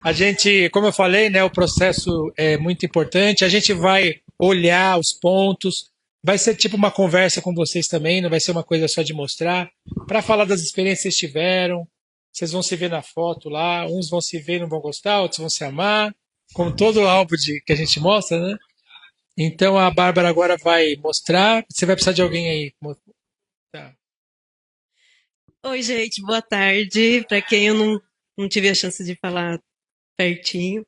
A gente, como eu falei, né, o processo é muito importante. A gente vai olhar os pontos. Vai ser tipo uma conversa com vocês também, não vai ser uma coisa só de mostrar. Para falar das experiências que vocês tiveram. Vocês vão se ver na foto lá. Uns vão se ver e não vão gostar, outros vão se amar. Como todo álbum que a gente mostra, né? Então a Bárbara agora vai mostrar. Você vai precisar de alguém aí. Tá. Oi, gente, boa tarde. Para quem eu não tive a chance de falar pertinho.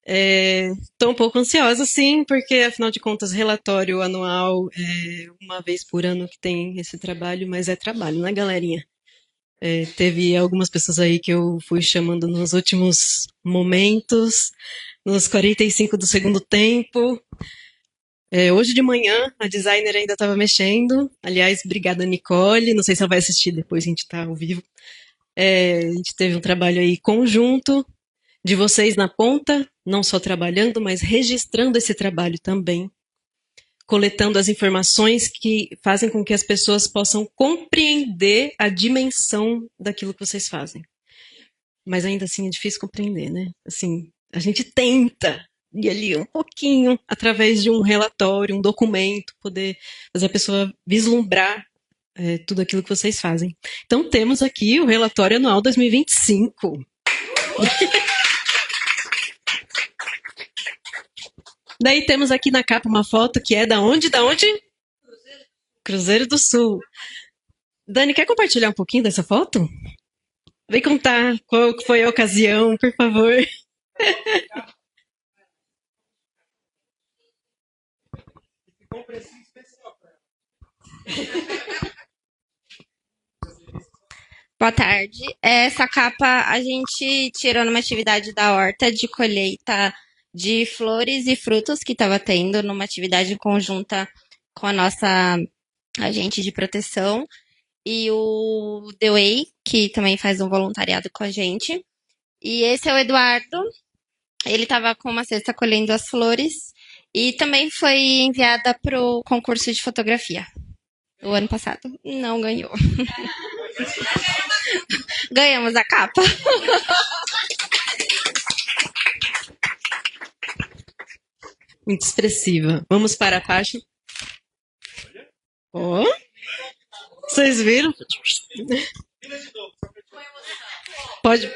Estou um pouco ansiosa, sim, porque afinal de contas, relatório anual é uma vez por ano que tem esse trabalho, mas é trabalho, né, galerinha? Teve algumas pessoas aí que eu fui chamando nos últimos momentos, nos 45 do segundo tempo. Hoje de manhã, a designer ainda estava mexendo. Aliás, obrigada, Nicole. Não sei se ela vai assistir depois, a gente está ao vivo. A gente teve um trabalho aí conjunto de vocês na ponta, não só trabalhando, mas registrando esse trabalho também, coletando as informações que fazem com que as pessoas possam compreender a dimensão daquilo que vocês fazem. Mas ainda assim é difícil compreender, né? Assim, a gente tenta ir ali um pouquinho através de um relatório, um documento, poder fazer a pessoa vislumbrar tudo aquilo que vocês fazem. Então temos aqui o relatório anual 2025. Daí temos aqui na capa uma foto que é da onde? Da onde? Cruzeiro do Sul. Dani, quer compartilhar um pouquinho dessa foto? Vem contar qual foi a ocasião, por favor. Boa tarde. Essa capa a gente tirou numa atividade da horta de colheita de flores e frutos que estava tendo numa atividade conjunta com a nossa agente de proteção e o The Way, que também faz um voluntariado com a gente. E esse é o Eduardo. Ele estava com uma cesta colhendo as flores e também foi enviada para o concurso de fotografia o ano passado. Não ganhou. Ganhamos a capa. Muito expressiva. Vamos para a parte. Oh, vocês viram? Pode.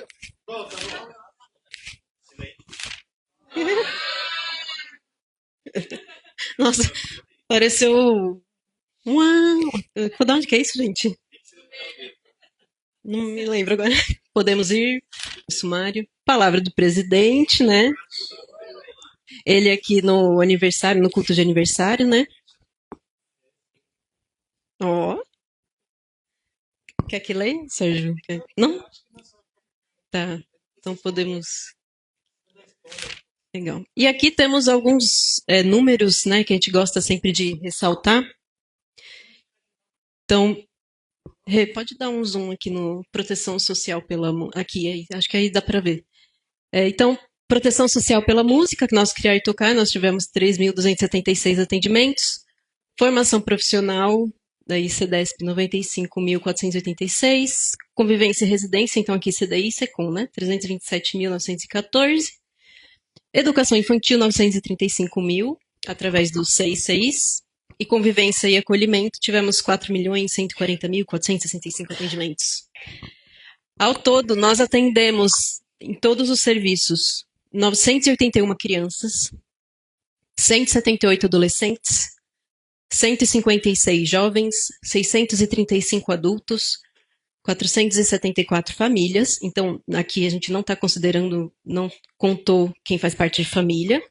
Nossa, pareceu. Uau! De onde que é isso, gente? Não me lembro agora. Podemos ir. Sumário. Palavra do presidente, né? Ele aqui no aniversário, no culto de aniversário, né? Ó. Quer que leia, Sérgio? Não? Tá. Então podemos. Legal. E aqui temos alguns números, né, que a gente gosta sempre de ressaltar. Então, pode dar um zoom aqui no proteção social pela aqui, aí, acho que aí dá para ver. Então, proteção social pela música, que nós criar e tocar, nós tivemos 3.276 atendimentos. Formação profissional, daí CDESP 95.486. Convivência e residência, então aqui CDI e SECOM, né? 327.914. Educação infantil, 935 mil, através do 66. E convivência e acolhimento, tivemos 4.140.465 atendimentos. Ao todo, nós atendemos em todos os serviços 981 crianças, 178 adolescentes, 156 jovens, 635 adultos, 474 famílias. Então, aqui a gente não está considerando, não contou quem faz parte de família.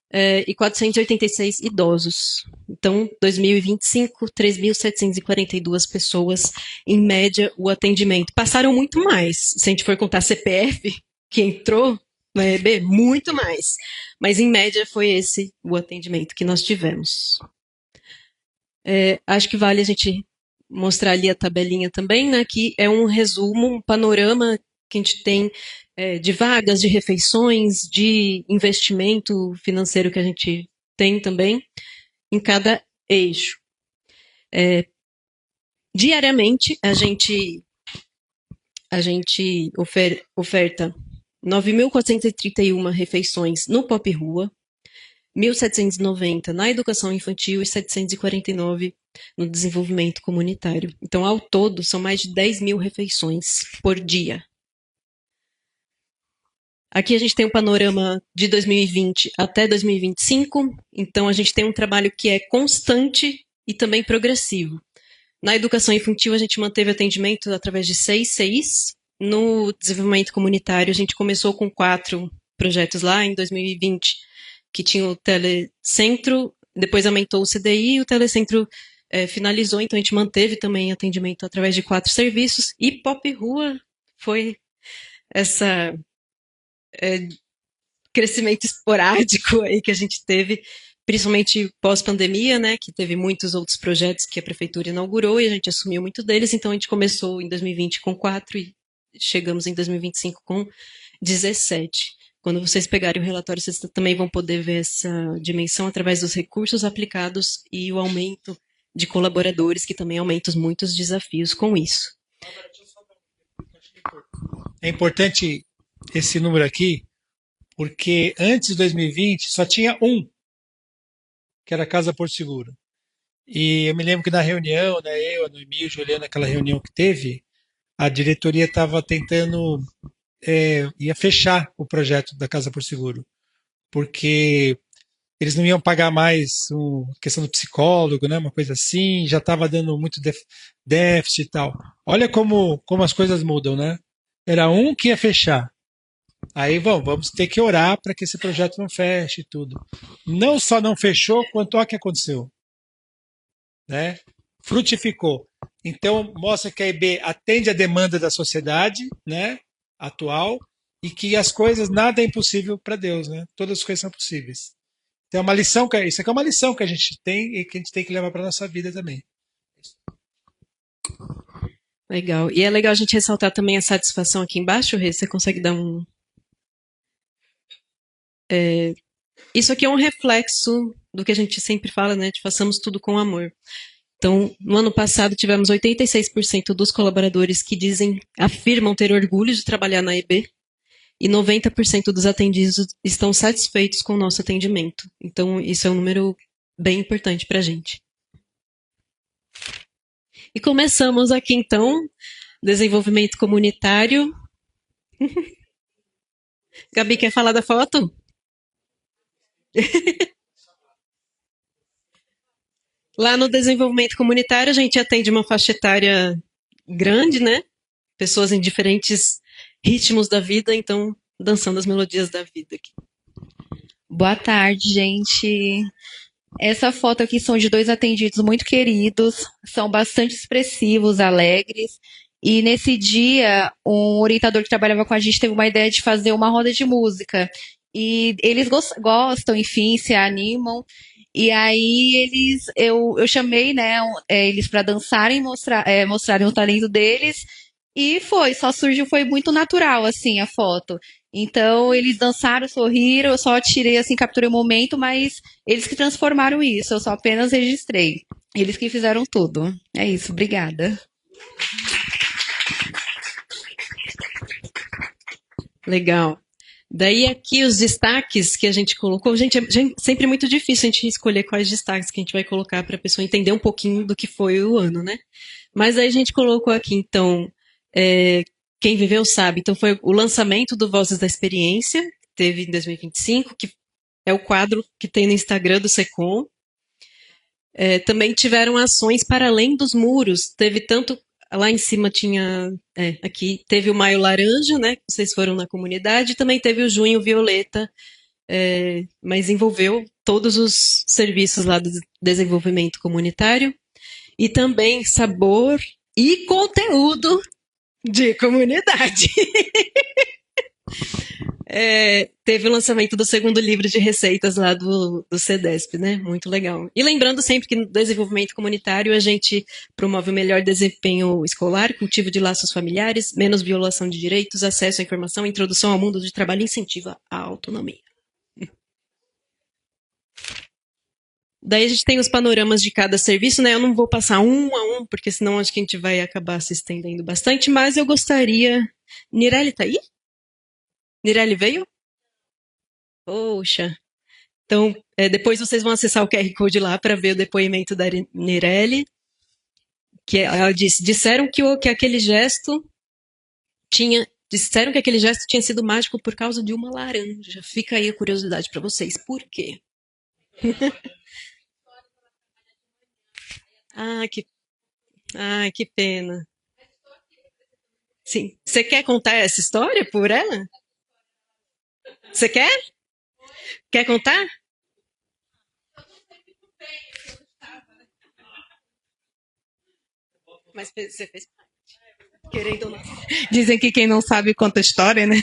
E 486 idosos. Então, 2025, 3.742 pessoas, em média, o atendimento. Passaram muito mais. Se a gente for contar CPF, que entrou no EB, muito mais. Mas, em média, foi esse o atendimento que nós tivemos. Acho que vale a gente mostrar ali a tabelinha também, né? Que é um resumo, um panorama que a gente tem de vagas, de refeições, de investimento financeiro que a gente tem também em cada eixo. Diariamente a gente oferta 9.431 refeições no Pop Rua, 1.790 na educação infantil e 749 no desenvolvimento comunitário. Então, ao todo, são mais de 10 mil refeições por dia. Aqui a gente tem um panorama de 2020 até 2025, então a gente tem um trabalho que é constante e também progressivo. Na educação infantil, a gente manteve atendimento através de 6 CIs. No desenvolvimento comunitário, a gente começou com 4 projetos lá em 2020, que tinha o telecentro, depois aumentou o CDI e o telecentro finalizou, então a gente manteve também atendimento através de 4 serviços. E Pop Rua foi essa crescimento esporádico aí que a gente teve, principalmente pós-pandemia, né, que teve muitos outros projetos que a prefeitura inaugurou e a gente assumiu muito deles, então a gente começou em 2020 com 4 e chegamos em 2025 com 17. Quando vocês pegarem o relatório, vocês também vão poder ver essa dimensão através dos recursos aplicados e o aumento de colaboradores, que também aumenta muitos desafios com isso. É importante esse número aqui, porque antes de 2020 só tinha um, que era a Casa Porto Seguro. E eu me lembro que na reunião, né, eu, a Noemí, olhando aquela reunião que teve, a diretoria estava tentando, ia fechar o projeto da Casa Porto Seguro, porque eles não iam pagar mais a questão do psicólogo, né, uma coisa assim, já estava dando muito déficit e tal. Olha como as coisas mudam, né? Era um que ia fechar. Aí vamos ter que orar para que esse projeto não feche e tudo. Não só não fechou, quanto olha o que aconteceu. Né? Frutificou. Então, mostra que a EB atende a demanda da sociedade, né, atual, e que as coisas, nada é impossível para Deus. Né? Todas as coisas são possíveis. Então, isso aqui é uma lição que a gente tem e que a gente tem que levar para a nossa vida também. Legal. E é legal a gente ressaltar também a satisfação aqui embaixo, Rê. Você consegue dar um... Isso aqui é um reflexo do que a gente sempre fala, né? De façamos tudo com amor. Então, no ano passado, tivemos 86% dos colaboradores que afirmam ter orgulho de trabalhar na EB e 90% dos atendidos estão satisfeitos com o nosso atendimento. Então, isso é um número bem importante para a gente. E começamos aqui, então, desenvolvimento comunitário. Gabi, quer falar da foto? Lá no desenvolvimento comunitário, a gente atende uma faixa etária grande, né? Pessoas em diferentes ritmos da vida, então, dançando as melodias da vida aqui. Boa tarde, gente. Essa foto aqui são de 2 atendidos muito queridos, são bastante expressivos, alegres. E nesse dia, um orientador que trabalhava com a gente teve uma ideia de fazer uma roda de música. E eles gostam, enfim, se animam. E aí eu chamei, né, eles para dançarem, mostrarem o talento deles. E foi muito natural, assim, a foto. Então, eles dançaram, sorriram, eu só tirei, assim, capturei o momento, mas eles que transformaram isso, eu só apenas registrei. Eles que fizeram tudo. É isso, obrigada. Legal. Daí aqui os destaques que a gente colocou. Gente, é sempre muito difícil a gente escolher quais destaques que a gente vai colocar para a pessoa entender um pouquinho do que foi o ano, né? Mas aí a gente colocou aqui, então, quem viveu sabe. Então foi o lançamento do Vozes da Experiência, que teve em 2025, que é o quadro que tem no Instagram do SECOM. Também tiveram ações para além dos muros. Teve tanto... Lá em cima tinha... aqui teve o Maio Laranja, né? Que vocês foram na comunidade. Também teve o Junho Violeta, mas envolveu todos os serviços lá do desenvolvimento comunitário. E também sabor e conteúdo de comunidade. Teve o lançamento do 2º livro de receitas lá do CEDESP, né? Muito legal. E lembrando sempre que no desenvolvimento comunitário a gente promove o melhor desempenho escolar, cultivo de laços familiares, menos violação de direitos, acesso à informação, introdução ao mundo de trabalho e incentiva a autonomia. Daí a gente tem os panoramas de cada serviço, né? Eu não vou passar um a um, porque senão acho que a gente vai acabar se estendendo bastante, mas eu gostaria... Nireli tá aí? Nireli veio? Poxa. Então, depois vocês vão acessar o QR Code lá para ver o depoimento da Nireli, que ela disse, disseram que aquele gesto tinha sido mágico por causa de uma laranja. Fica aí a curiosidade para vocês. Por quê? Que pena. Sim. Você quer contar essa história por ela? Você quer? Quer contar? Mas você fez parte. Querendo ou não. Dizem que quem não sabe conta história, né?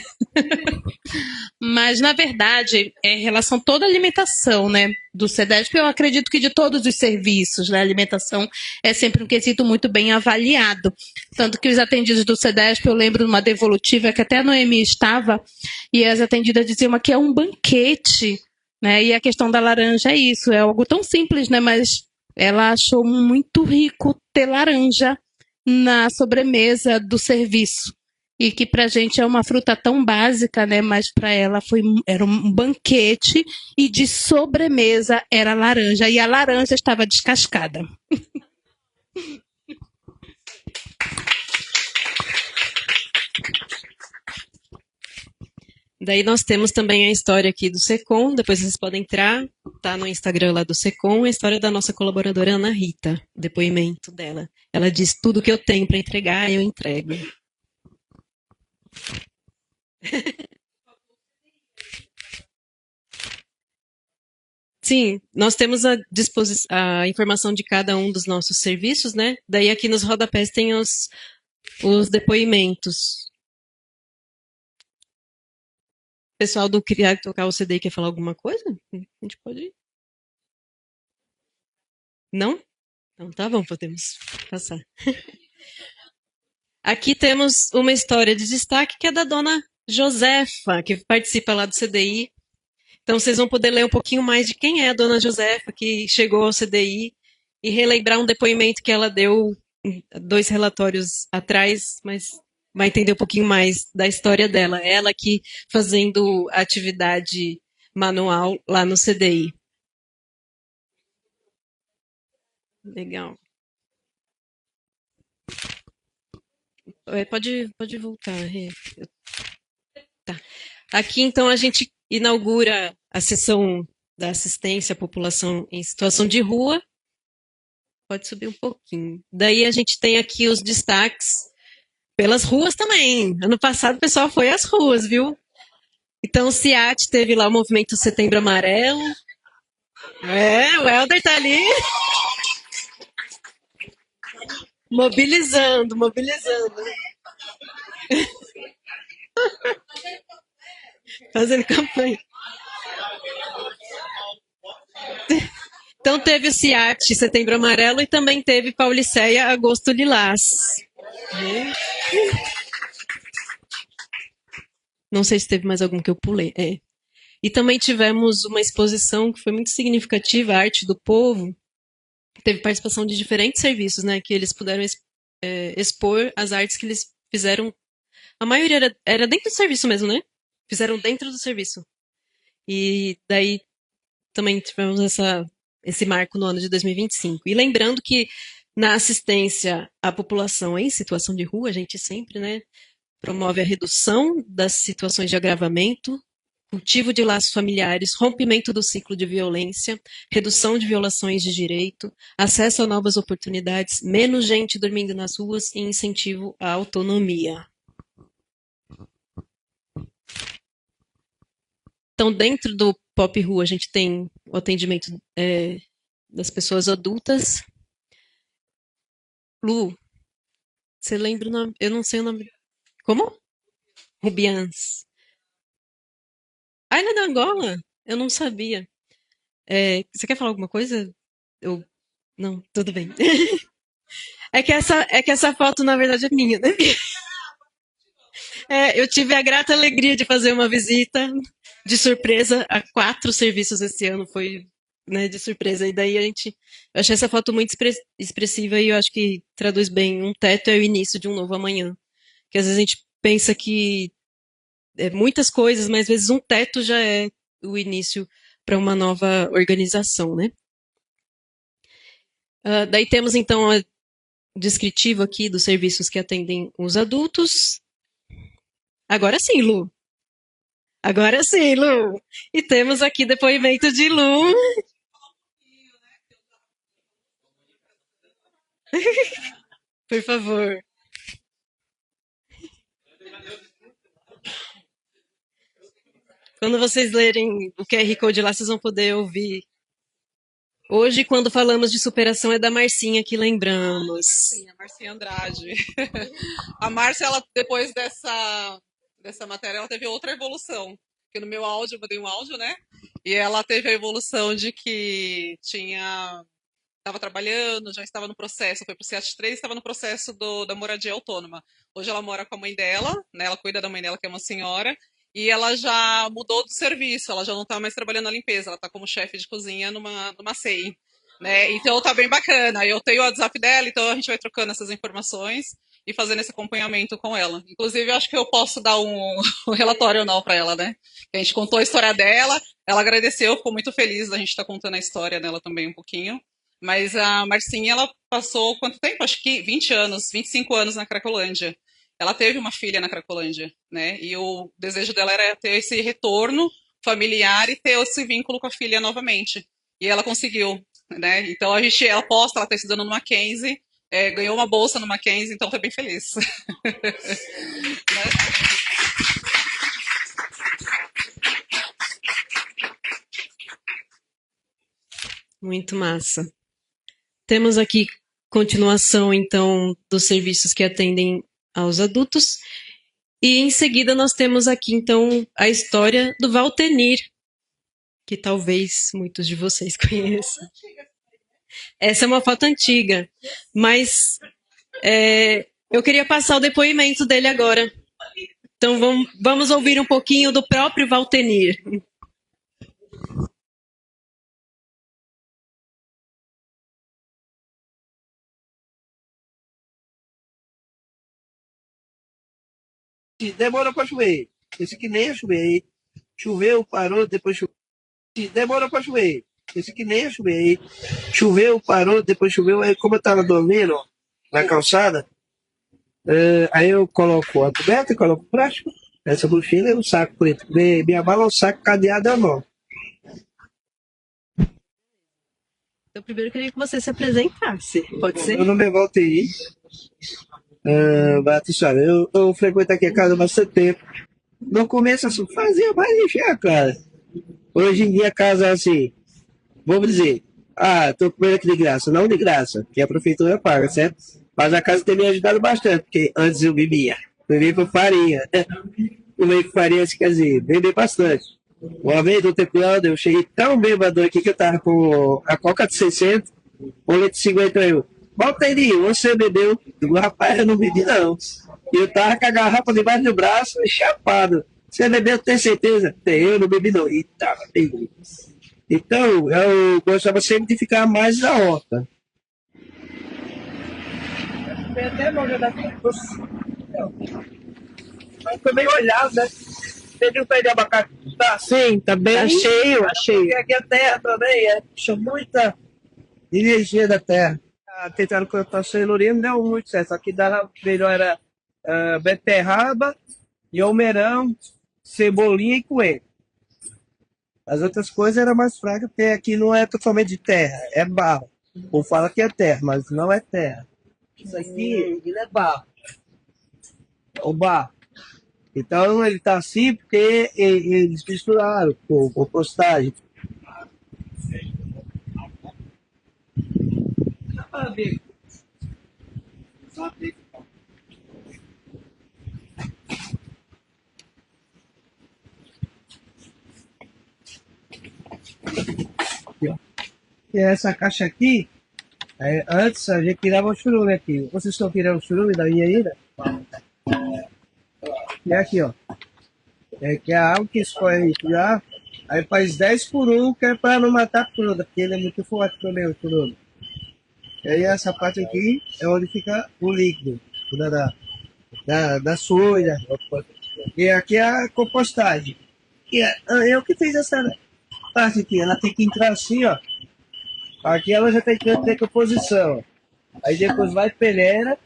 Mas, na verdade, é em relação a toda a alimentação, né? Do CEDESP, eu acredito que de todos os serviços, né? A alimentação é sempre um quesito muito bem avaliado. Tanto que os atendidos do CEDESP, eu lembro de uma devolutiva que até a Noemi estava, e as atendidas diziam que é um banquete, né? E a questão da laranja é isso, é algo tão simples, né? Mas ela achou muito rico ter laranja na sobremesa do serviço. E que pra gente é uma fruta tão básica, né? Mas para ela era um banquete e de sobremesa era laranja. E a laranja estava descascada. Daí nós temos também a história aqui do SECOM, depois vocês podem entrar, tá no Instagram lá do SECOM, a história da nossa colaboradora Ana Rita, o depoimento dela. Ela diz, tudo que eu tenho para entregar, eu entrego. Sim, nós temos a informação de cada um dos nossos serviços, né? Daí aqui nos rodapés tem os depoimentos. O pessoal do Criar Tocar o CD quer falar alguma coisa? A gente pode ir. Não? Então tá bom, podemos passar. Aqui temos uma história de destaque que é da dona Josefa, que participa lá do CDI. Então vocês vão poder ler um pouquinho mais de quem é a dona Josefa, que chegou ao CDI, e relembrar um depoimento que ela deu 2 relatórios atrás, mas vai entender um pouquinho mais da história dela. Ela aqui fazendo atividade manual lá no CDI. Legal. Pode voltar, Rê. Tá. Aqui, então, a gente inaugura a sessão da assistência à população em situação de rua. Pode subir um pouquinho. Daí a gente tem aqui os destaques pelas ruas também. Ano passado o pessoal foi às ruas, viu? Então o CIAT teve lá o movimento Setembro Amarelo. O Helder tá ali. Mobilizando. Fazendo campanha. Então teve o CIAT Setembro Amarelo e também teve Pauliceia Agosto Lilás. Não sei se teve mais algum que eu pulei. E também tivemos uma exposição que foi muito significativa, a Arte do Povo. Teve participação de diferentes serviços, né? Que eles puderam expor as artes que eles fizeram. A maioria era dentro do serviço mesmo, né? Fizeram dentro do serviço. E daí também tivemos esse marco no ano de 2025. E lembrando que na assistência à população em situação de rua, a gente sempre, né, promove a redução das situações de agravamento, cultivo de laços familiares, rompimento do ciclo de violência, redução de violações de direito, acesso a novas oportunidades, menos gente dormindo nas ruas e incentivo à autonomia. Então, dentro do Pop Rua, a gente tem o atendimento das pessoas adultas. Lu, você lembra o nome? Eu não sei o nome. Como? Rubians. Ela é da Angola? Eu não sabia. Você quer falar alguma coisa? Não, tudo bem. É que essa foto, na verdade, é minha, né? Eu tive a grata alegria de fazer uma visita de surpresa a 4 serviços esse ano, foi, né, de surpresa. E daí eu achei essa foto muito expressiva e eu acho que traduz bem. Um teto é o início de um novo amanhã. Que às vezes a gente pensa que muitas coisas, mas às vezes um teto já é o início para uma nova organização, né? Daí temos então a descritivo aqui dos serviços que atendem os adultos. Agora sim, Lu. Agora sim, Lu. E temos aqui depoimento de Lu. Por favor. Quando vocês lerem o QR Code lá, vocês vão poder ouvir. Hoje, quando falamos de superação, é da Marcinha que lembramos. Sim, a Marcinha Andrade. A Márcia, ela, depois dessa matéria, ela teve outra evolução. Porque no meu áudio, eu mandei um áudio, né? E ela teve a evolução de que estava trabalhando, já estava no processo, foi para o CEAT 3, estava no processo da moradia autônoma. Hoje ela mora com a mãe dela, né? Ela cuida da mãe dela, que é uma senhora, e ela já mudou do serviço, ela já não está mais trabalhando na limpeza, ela está como chefe de cozinha numa CEI, né? Então tá bem bacana. Eu tenho o WhatsApp dela, então a gente vai trocando essas informações e fazendo esse acompanhamento com ela. Inclusive, eu acho que eu posso dar um relatório ou não para ela, né? A gente contou a história dela, ela agradeceu, ficou muito feliz da gente estar contando a história dela também um pouquinho. Mas a Marcinha, ela passou quanto tempo? Acho que 20 anos, 25 anos na Cracolândia. Ela teve uma filha na Cracolândia, né? E o desejo dela era ter esse retorno familiar e ter esse vínculo com a filha novamente. E ela conseguiu, né? Então ela posta, ela está estudando no Mackenzie, ganhou uma bolsa no Mackenzie, então tá bem feliz. Muito massa. Temos aqui continuação, então, dos serviços que atendem aos adultos. E em seguida nós temos aqui, então, a história do Valtenir, que talvez muitos de vocês conheçam. Essa é uma foto antiga, mas eu queria passar o depoimento dele agora. Então vamos ouvir um pouquinho do próprio Valtenir. Demora para chover. Esse aqui nem ia chover. Choveu, parou, depois choveu. Demora para chover. Esse aqui nem ia chover. Choveu, parou, depois choveu. Aí, como eu tava dormindo ó, na calçada, aí eu coloco a coberta, coloco o plástico, essa mochila e o saco preto. Minha mala é um saco cadeado à mão. Então, primeiro eu queria que você se apresentasse. Pode ser? Meu nome é Valtenir. Batista, eu frequento aqui a casa há bastante tempo. No começo, assim, fazia mais encher a casa. Hoje em dia, a casa é assim, vamos dizer, tô comendo aqui de graça. Não de graça, que a prefeitura paga, certo? Mas a casa tem me ajudado bastante, porque antes eu bebia com farinha. Comer com farinha, assim, quer dizer, beber bastante. Uma vez, no tempo eu cheguei tão bêbado aqui que eu tava com a coca de 600, um litro de 51. Valtenir, você bebeu? Digo, rapaz, eu não bebi não. E eu tava com a garrafa debaixo do braço e chapado. Você bebeu, tem certeza? Eu não bebi não. E tava bem. Então, eu gostava sempre de ficar mais na horta. Mas foi meio olhado, né? Você viu o pé de abacate? Tá, sim, tá bem. Tá cheio, tá cheio. Porque aqui a terra também, puxa muita energia da terra. Tentando plantar cenourinha não deu muito certo. Aqui dava melhor era beterraba, almeirão, cebolinha e coentro. As outras coisas eram mais fracas, porque aqui não é totalmente de terra, é barro. Ou fala que é terra, mas não é terra. Isso aqui ele é barro. O barro. Então ele tá assim porque eles misturaram com compostagem. E essa caixa aqui, antes a gente tirava o churume aqui. Vocês estão tirando o churume da minha ainda? E aqui, ó. Que é a água que escorre já. Aí faz 10 por 1, que é para não matar a fruta, porque ele é muito forte também, o churume. E aí essa parte aqui é onde fica o líquido da soja. E aqui é a compostagem. E eu que fiz essa parte aqui. Ela tem que entrar assim, ó. Aqui ela já tem que ter decomposição. Aí depois vai peneira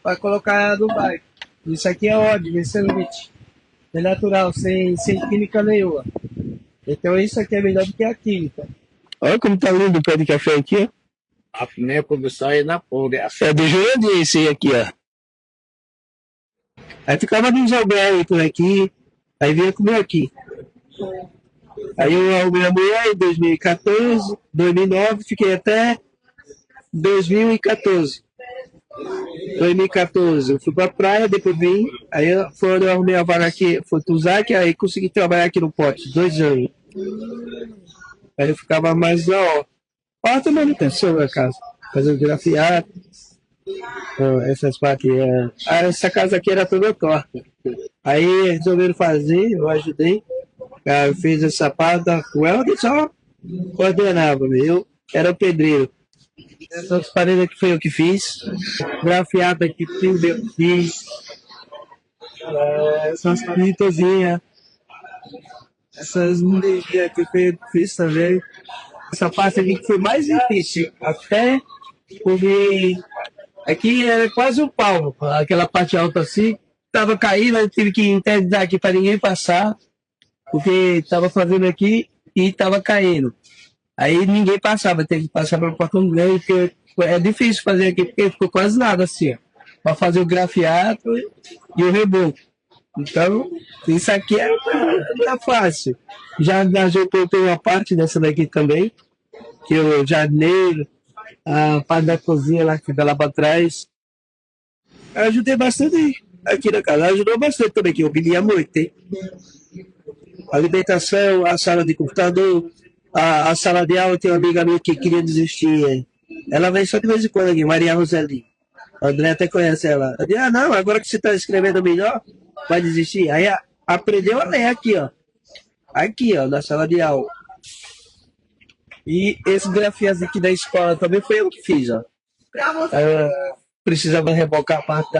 para colocar no bairro. Isso aqui é ódio, excelente. É natural, sem química nenhuma. Então isso aqui é melhor do que a química. Olha como tá lindo o pé de café aqui, ó. A primeira produção é na porra. É do Jurandir esse aqui, ó. Aí ficava nos albergues por aqui, aí vinha comer aqui. Aí eu arrumei a mulher em 2014, 2009, fiquei até 2014. 2014 eu fui pra praia, depois vim, aí eu arrumei a vaga aqui, foi Tuzak, aí consegui trabalhar aqui no Pote, 2 anos. Aí eu ficava mais na horta manutenção da casa, fazendo grafiado, essas partes. Essa casa aqui era toda torta. Aí resolveram fazer, eu ajudei, eu fiz essa parte com ela que só coordenava, eu era o pedreiro. Essas paredes aqui foi eu que fiz, grafiado aqui tudo eu fiz, essas pintozinhas, essas muletinhas aqui foi eu que fiz também. Essa parte aqui que foi mais difícil, até porque aqui era quase um palmo, aquela parte alta assim, tava caindo, eu tive que interdar aqui para ninguém passar, porque tava fazendo aqui e tava caindo. Aí ninguém passava, teve que passar para o portão grande, porque é difícil fazer aqui, porque ficou quase nada assim, ó, para fazer o grafiato e o reboco. Então, isso aqui tá fácil. Já ajudei uma parte dessa daqui também, que o jardineiro, a parte da cozinha lá que fica lá para trás. Eu ajudei bastante aqui na casa, ajudou bastante também, que eu pedia muito, hein? A alimentação, a sala de computador, a sala de aula, tem uma amiga minha que queria desistir. Hein? Ela vem só de vez em quando aqui, Maria Roseli. A André até conhece ela. Eu disse, não, agora que você está escrevendo melhor, vai desistir. Aí aprendeu a ler aqui, ó. Aqui, ó, na sala de aula. E esse grafias aqui da escola também foi eu que fiz, ó. Precisava rebocar a parte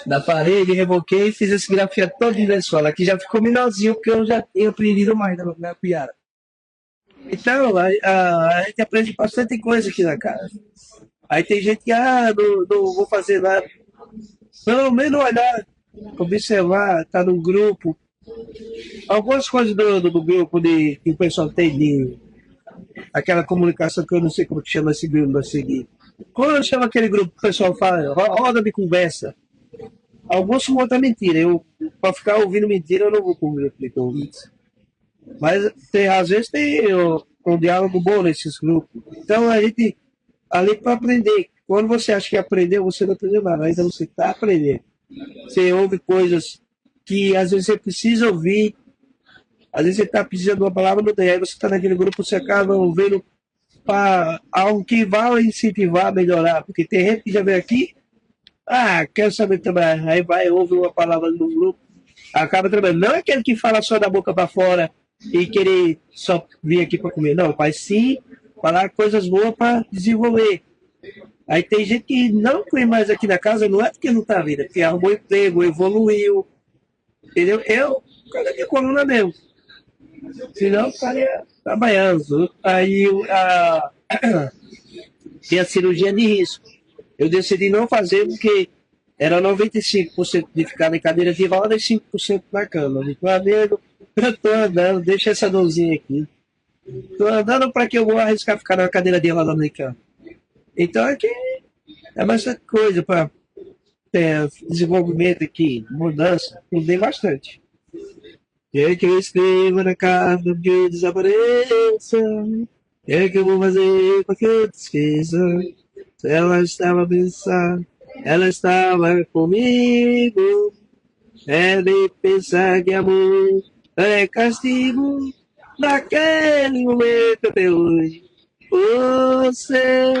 da parede, reboquei e fiz esse grafia todo na escola. Aqui já ficou menorzinho, porque eu já tinha aprendido mais na piara. Então, a gente aprende bastante coisa aqui na casa. Aí tem gente que, não vou fazer nada. Pelo menos olhar, observar, tá no grupo. Algumas coisas do grupo que o pessoal tem de aquela comunicação que eu não sei como que chama esse grupo a seguir. Quando eu chamo aquele grupo, o pessoal fala, roda de conversa. Alguns contam mentira. Para ficar ouvindo mentira, eu não vou com o grupo de convite. Mas às vezes tem um diálogo bom nesses grupos. Então a gente, ali para aprender. Quando você acha que aprendeu, você não aprendeu nada. Ainda você está aprendendo. Você ouve coisas que às vezes você precisa ouvir. Às vezes você está precisando de uma palavra, não tem. Aí você está naquele grupo, você acaba ouvindo para algo que vai incentivar a melhorar. Porque tem gente que já vem aqui, quero saber trabalhar. Aí vai, ouve uma palavra no grupo, acaba trabalhando. Não é aquele que fala só da boca para fora e querer só vir aqui para comer. Não, mas sim falar coisas boas para desenvolver. Aí tem gente que não vem mais aqui na casa, não é porque não está vindo, é porque arrumou emprego, evoluiu. Entendeu? Cada minha coluna mesmo. Senão o cara ia trabalhando. Aí tem a cirurgia de risco. Eu decidi não fazer porque era 95% de ficar na cadeira de roda e 5% na cama. Eu digo, amigo, eu tô andando, deixa essa dorzinha aqui. Tô andando para que eu vou arriscar ficar na cadeira de roda na cama. Então aqui é bastante coisa para ter desenvolvimento aqui, mudança, mudei bastante. Quer que eu escreva na carta que desapareça? Quer que eu vou fazer para que eu te esqueça? Ela estava pensando, ela estava comigo. É de pensar que amor é castigo. Naquele momento até hoje. Você,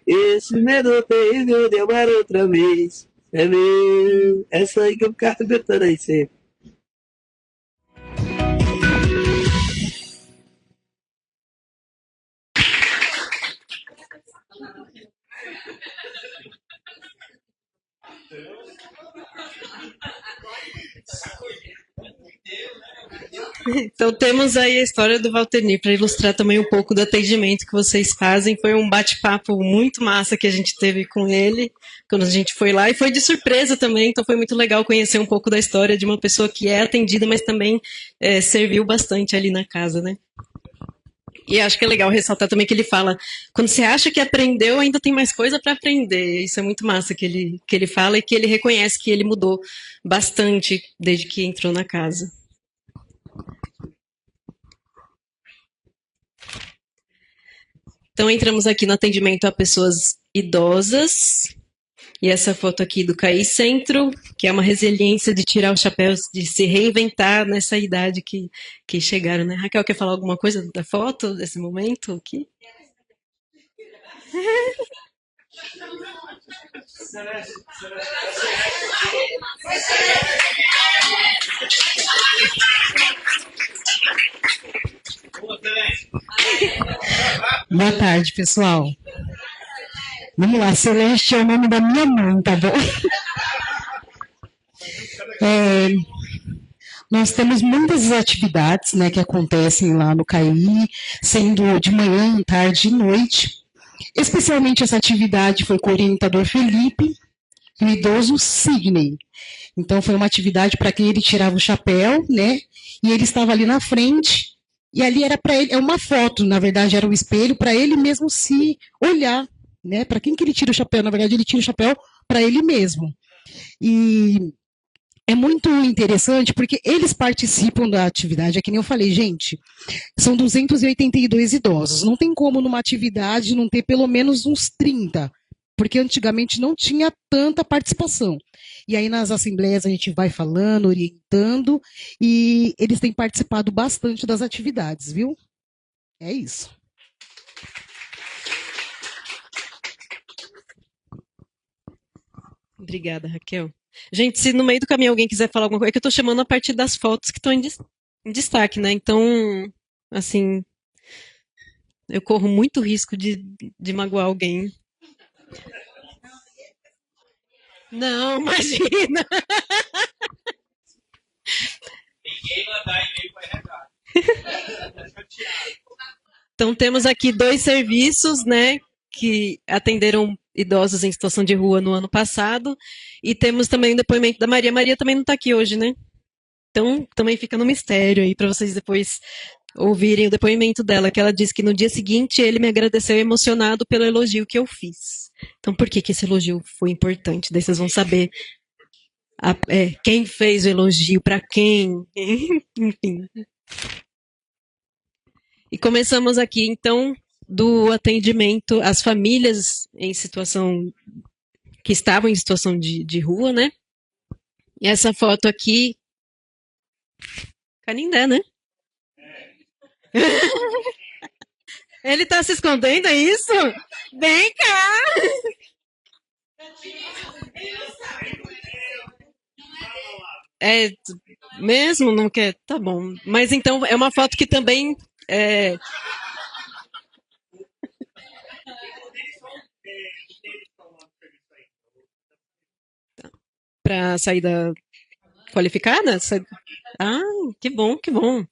esse medo terrível de amar outra vez. É meu. Essa aí que eu ficava cantando aí sempre. Então temos aí a história do Valtenir para ilustrar também um pouco do atendimento que vocês fazem. Foi um bate-papo muito massa que a gente teve com ele quando a gente foi lá e foi de surpresa também. Então foi muito legal conhecer um pouco da história de uma pessoa que é atendida, mas também serviu bastante ali na casa, né? E acho que é legal ressaltar também que ele fala, quando você acha que aprendeu, ainda tem mais coisa para aprender. Isso é muito massa que ele fala e que ele reconhece que ele mudou bastante desde que entrou na casa. Então, entramos aqui no atendimento a pessoas idosas. E essa foto aqui do CAI Centro, que é uma resiliência de tirar o chapéu, de se reinventar nessa idade que chegaram, né? Raquel, quer falar alguma coisa da foto, desse momento aqui? Boa tarde, pessoal. Vamos lá, Celeste é o nome da minha mãe, tá bom? Nós temos muitas atividades, né, que acontecem lá no CAI, sendo de manhã, tarde e noite. Especialmente essa atividade foi com o orientador Felipe e o idoso Sidney. Então foi uma atividade para quem ele tirava o chapéu, né? E ele estava ali na frente, e ali era para ele, é uma foto, na verdade era um espelho para ele mesmo se olhar, né? Para quem que ele tira o chapéu? Na verdade ele tira o chapéu para ele mesmo. E é muito interessante porque eles participam da atividade, é que nem eu falei, gente, são 282 idosos, não tem como numa atividade não ter pelo menos uns 30, porque antigamente não tinha tanta participação. E aí nas assembleias a gente vai falando, orientando, e eles têm participado bastante das atividades, viu? É isso. Obrigada, Raquel. Gente, se no meio do caminho alguém quiser falar alguma coisa, é que eu estou chamando a partir das fotos que estão em destaque, né? Então, assim, eu corro muito risco de magoar alguém. Não, imagina! Ninguém mandar e-mail para RH. Então, temos aqui 2 serviços, né, que atenderam idosos em situação de rua no ano passado. E temos também o depoimento da Maria. Maria também não está aqui hoje, né? Então, também fica no mistério aí para vocês depois ouvirem o depoimento dela, que ela disse que no dia seguinte ele me agradeceu emocionado pelo elogio que eu fiz. Então, por que esse elogio foi importante? Daí vocês vão saber quem fez o elogio, para quem, enfim. E começamos aqui, então, do atendimento às famílias em situação, que estavam em situação de rua, né? E essa foto aqui, Canindé, né? Ele tá se escondendo, é isso? Vem cá! É mesmo? Não quer? Tá bom. Mas então é uma foto que também para saída qualificada? Ah, que bom, que bom.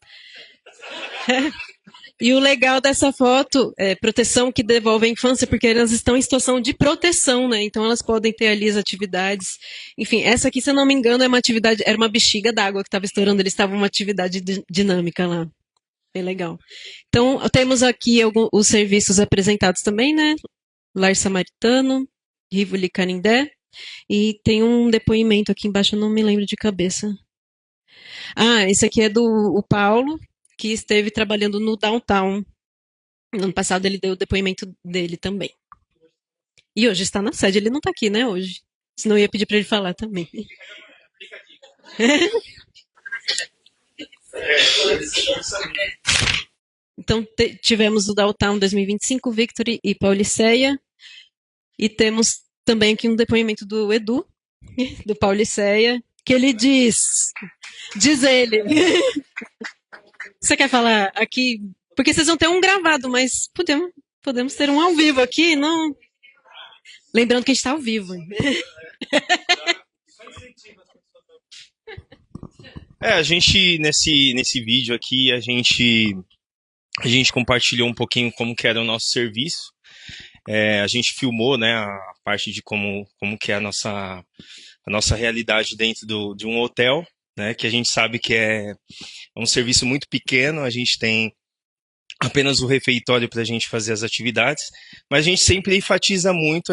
E o legal dessa foto é proteção que devolve a infância, porque elas estão em situação de proteção, né? Então elas podem ter ali as atividades. Enfim, essa aqui, se eu não me engano, era uma bexiga d'água que estava estourando, eles estavam uma atividade dinâmica lá. Bem legal. Então, temos aqui os serviços apresentados também, né? Lar Samaritano, Rivoli Canindé, e tem um depoimento aqui embaixo, eu não me lembro de cabeça. Ah, esse aqui é do Paulo, que esteve trabalhando no Downtown. No ano passado ele deu o depoimento dele também. E hoje está na sede, ele não está aqui, né, hoje? Senão eu ia pedir para ele falar também. Então, tivemos o Downtown 2025, Victory e Pauliceia. E temos também aqui um depoimento do Edu, do Pauliceia, que ele diz ele. Você quer falar aqui? Porque vocês vão ter um gravado, mas podemos ter um ao vivo aqui, não? Lembrando que a gente está ao vivo. A gente, nesse vídeo aqui, a gente compartilhou um pouquinho como que era o nosso serviço. A gente filmou, né, a parte de como que é a nossa realidade dentro de um hotel, né, que a gente sabe que é um serviço muito pequeno, a gente tem apenas o refeitório para a gente fazer as atividades, mas a gente sempre enfatiza muito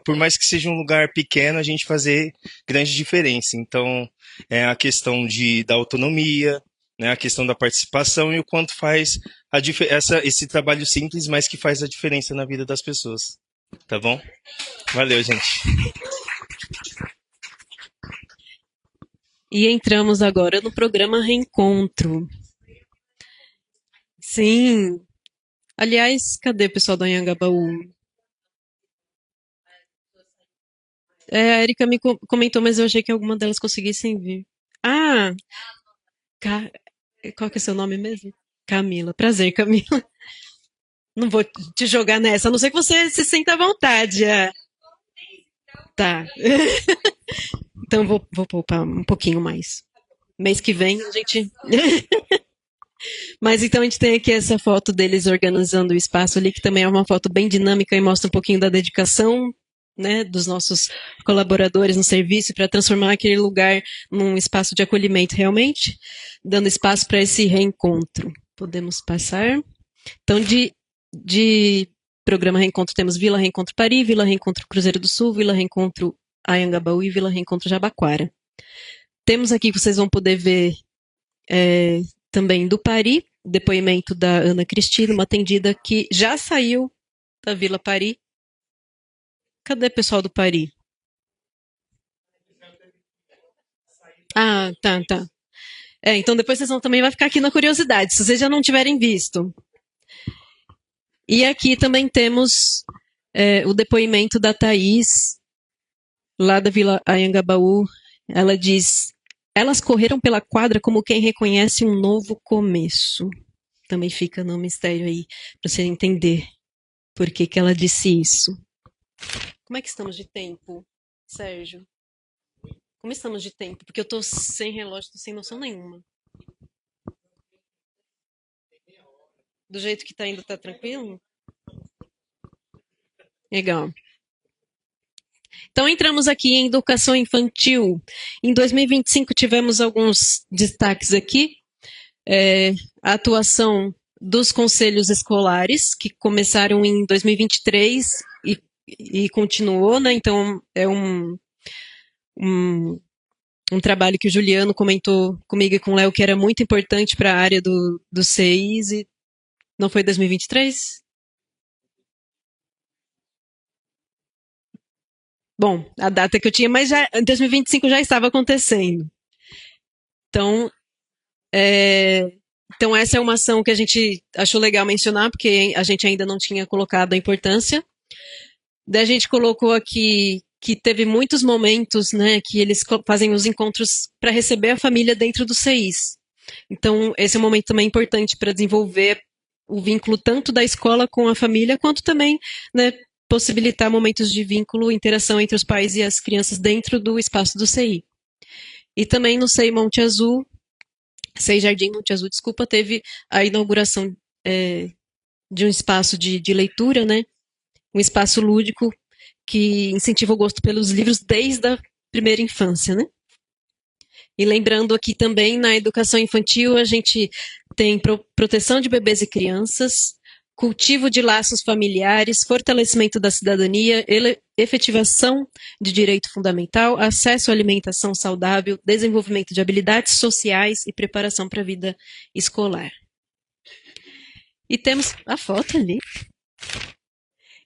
por mais que seja um lugar pequeno, a gente fazer grande diferença. Então, é a questão da autonomia, né, a questão da participação e o quanto faz esse trabalho simples, mas que faz a diferença na vida das pessoas. Tá bom? Valeu, gente. E entramos agora no programa Reencontro. Sim. Aliás, cadê o pessoal do Anhangabaú? A Erika me comentou, mas eu achei que alguma delas conseguissem vir. Ah! Qual que é seu nome mesmo? Camila. Prazer, Camila. Não vou te jogar nessa, a não ser que você se sinta à vontade. Tá. Então vou poupar um pouquinho mais. Mês que vem a gente. Mas então a gente tem aqui essa foto deles organizando o espaço ali, que também é uma foto bem dinâmica e mostra um pouquinho da dedicação, né, dos nossos colaboradores no serviço para transformar aquele lugar num espaço de acolhimento realmente, dando espaço para esse reencontro. Podemos passar. Então, de programa Reencontro temos Vila Reencontro Pari, Vila Reencontro Cruzeiro do Sul, Vila Reencontro Anhangabaú e Vila Reencontro Jabaquara. Temos aqui que vocês vão poder ver também do Pari, depoimento da Ana Cristina, uma atendida que já saiu da Vila Pari. Cadê o pessoal do Pari? Ah, tá. Então depois vocês também vai ficar aqui na curiosidade, se vocês já não tiverem visto. E aqui também temos o depoimento da Thaís, lá da Vila Anhangabaú. Ela diz: elas correram pela quadra como quem reconhece um novo começo. Também fica no mistério aí, para você entender por que ela disse isso. Como é que estamos de tempo, Sérgio? Como estamos de tempo? Porque eu estou sem relógio, estou sem noção nenhuma. Do jeito que está indo, está tranquilo? Legal. Então, entramos aqui em educação infantil. Em 2025, tivemos alguns destaques aqui. A atuação dos conselhos escolares, que começaram em 2023 e continuou, né? Então, é um trabalho que o Juliano comentou comigo e com o Léo, que era muito importante para a área do CIs, e não foi 2023? Bom, a data que eu tinha, mas já, em 2025 já estava acontecendo. Então, essa é uma ação que a gente achou legal mencionar, porque a gente ainda não tinha colocado a importância. Daí a gente colocou aqui que teve muitos momentos, né, que eles fazem os encontros para receber a família dentro do CIs. Então, esse é um momento também importante para desenvolver o vínculo tanto da escola com a família, quanto também, né, possibilitar momentos de vínculo, interação entre os pais e as crianças dentro do espaço do CI. E também no CI Monte Azul, CI Jardim Monte Azul, desculpa, teve a inauguração de um espaço de leitura, né, um espaço lúdico que incentiva o gosto pelos livros desde a primeira infância, né? E lembrando aqui também, na educação infantil, a gente tem proteção de bebês e crianças, cultivo de laços familiares, fortalecimento da cidadania, efetivação de direito fundamental, acesso à alimentação saudável, desenvolvimento de habilidades sociais e preparação para a vida escolar. E temos a foto ali.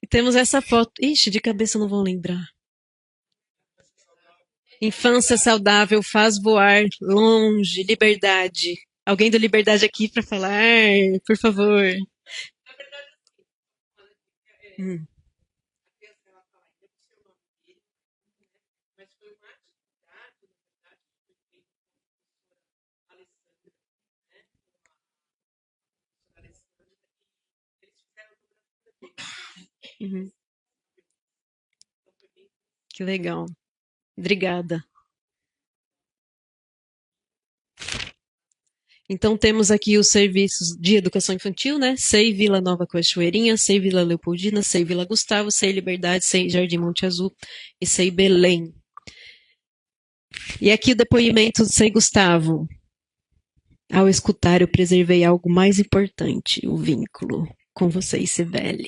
E temos essa foto. Ixi, de cabeça não vou lembrar. Infância saudável faz voar longe, liberdade. Alguém do Liberdade aqui para falar, por favor. Que legal. Obrigada. Então temos aqui os serviços de educação infantil, né? SEI Vila Nova Cachoeirinha, SEI Vila Leopoldina, SEI Vila Gustavo, SEI Liberdade, SEI Jardim Monte Azul e SEI Belém. E aqui o depoimento do SEI Gustavo. Ao escutar, eu preservei algo mais importante, o vínculo com você, Cibele.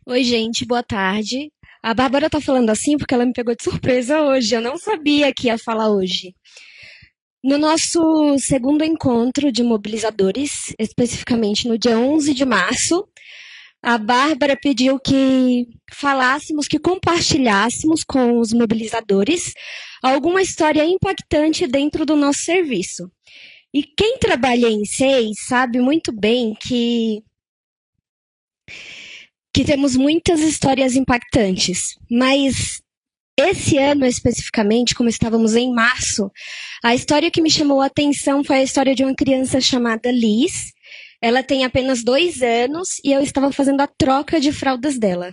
Oi, gente, boa tarde. A Bárbara tá falando assim porque ela me pegou de surpresa hoje. Eu não sabia que ia falar hoje. No nosso segundo encontro de mobilizadores, especificamente no dia 11 de março, a Bárbara pediu que falássemos, que compartilhássemos com os mobilizadores alguma história impactante dentro do nosso serviço. E quem trabalha em SEI sabe muito bem que temos muitas histórias impactantes, mas esse ano especificamente, como estávamos em março, a história que me chamou a atenção foi a história de uma criança chamada Liz. Ela tem apenas 2 anos e eu estava fazendo a troca de fraldas dela.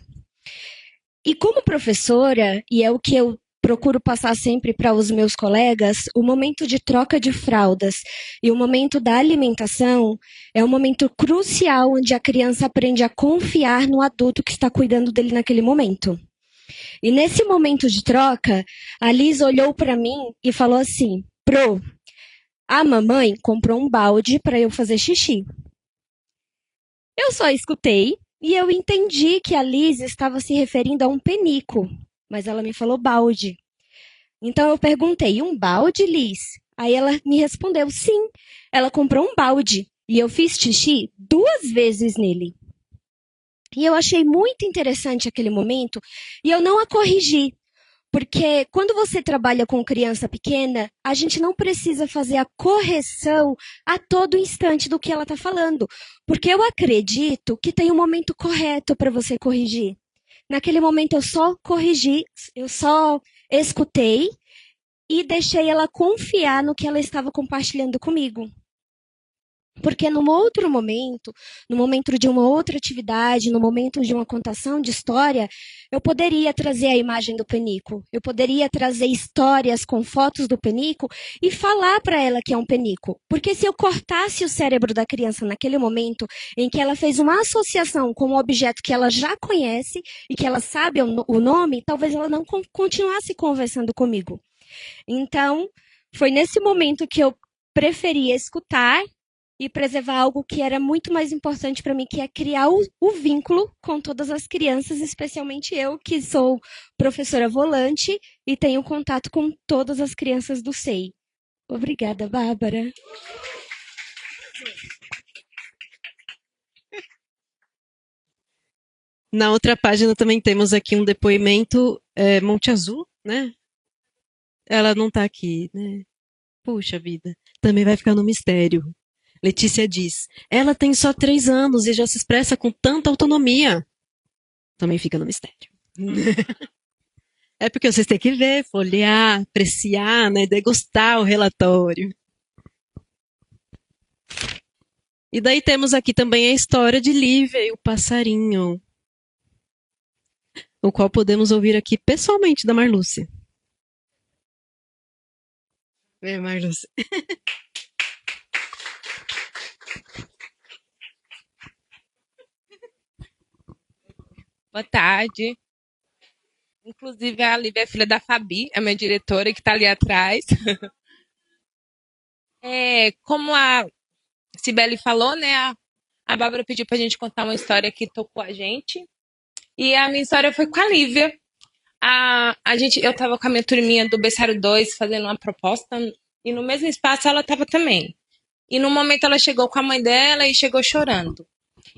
E como professora, e é o que eu procuro passar sempre para os meus colegas, o momento de troca de fraldas e o momento da alimentação é um momento crucial onde a criança aprende a confiar no adulto que está cuidando dele naquele momento. E nesse momento de troca, a Liz olhou para mim e falou assim: Pro, a mamãe comprou um balde para eu fazer xixi. Eu só escutei e eu entendi que a Liz estava se referindo a um penico, mas ela me falou balde. Então eu perguntei: um balde, Liz? Aí ela me respondeu: sim, ela comprou um balde e eu fiz xixi 2 vezes nele. E eu achei muito interessante aquele momento e eu não a corrigi, porque quando você trabalha com criança pequena, a gente não precisa fazer a correção a todo instante do que ela está falando, porque eu acredito que tem um momento correto para você corrigir. Naquele momento eu só corrigi, eu só escutei e deixei ela confiar no que ela estava compartilhando comigo. Porque num outro momento, no momento de uma outra atividade, no momento de uma contação de história, eu poderia trazer a imagem do penico, eu poderia trazer histórias com fotos do penico e falar para ela que é um penico. Porque se eu cortasse o cérebro da criança naquele momento em que ela fez uma associação com um objeto que ela já conhece e que ela sabe o nome, talvez ela não continuasse conversando comigo. Então, foi nesse momento que eu preferi escutar e preservar algo que era muito mais importante para mim, que é criar o vínculo com todas as crianças, especialmente eu, que sou professora volante e tenho contato com todas as crianças do SEI. Obrigada, Bárbara. Na outra página também temos aqui um depoimento, Monte Azul, né? Ela não está aqui, né? Puxa vida, também vai ficar no mistério. Letícia diz: ela tem só 3 anos e já se expressa com tanta autonomia. Também fica no mistério. É porque vocês têm que ver, folhear, apreciar, né, degustar o relatório. E daí temos aqui também a história de Lívia e o passarinho, o qual podemos ouvir aqui pessoalmente da Marlúcia. Marlúcia. Boa tarde. Inclusive, a Lívia é filha da Fabi, a minha diretora, que está ali atrás. Como a Cibele falou, né, a Bárbara pediu para a gente contar uma história que tocou a gente. E a minha história foi com a Lívia. Eu estava com a minha turminha do Berçário 2 fazendo uma proposta, e no mesmo espaço ela estava também. E no momento ela chegou com a mãe dela e chegou chorando.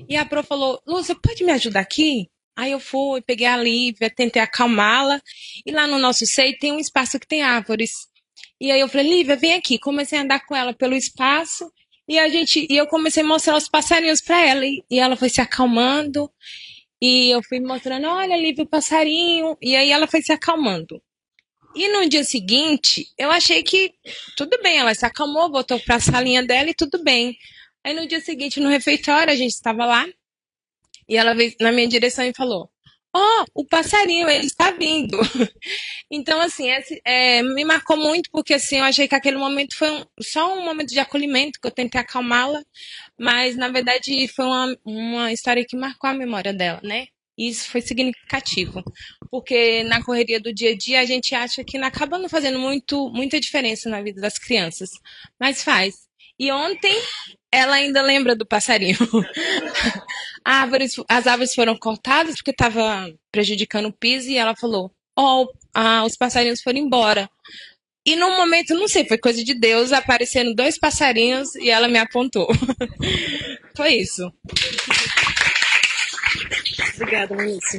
E a Pro falou: Lúcia, pode me ajudar aqui? Aí eu fui, peguei a Lívia, tentei acalmá-la. E lá no nosso SEI tem um espaço que tem árvores. E aí eu falei: Lívia, vem aqui. Comecei a andar com ela pelo espaço. E eu comecei a mostrar os passarinhos para ela. E ela foi se acalmando. E eu fui mostrando: olha, Lívia, o passarinho. E aí ela foi se acalmando. E no dia seguinte, eu achei que tudo bem. Ela se acalmou, voltou para a salinha dela e tudo bem. Aí no dia seguinte, no refeitório, a gente estava lá. E ela veio na minha direção e falou: Ó, o passarinho, ele está vindo. Então, assim, me marcou muito, porque assim, eu achei que aquele momento foi só um momento de acolhimento, que eu tentei acalmá-la, mas na verdade foi uma história que marcou a memória dela, né? E isso foi significativo, porque na correria do dia a dia a gente acha que não acaba não fazendo muita diferença na vida das crianças, mas faz. E ontem ela ainda lembra do passarinho. As árvores foram cortadas porque estava prejudicando o piso e ela falou: Ó, os passarinhos foram embora. E num momento, não sei, foi coisa de Deus, apareceram 2 passarinhos e ela me apontou. Foi isso. Obrigada, Melissa.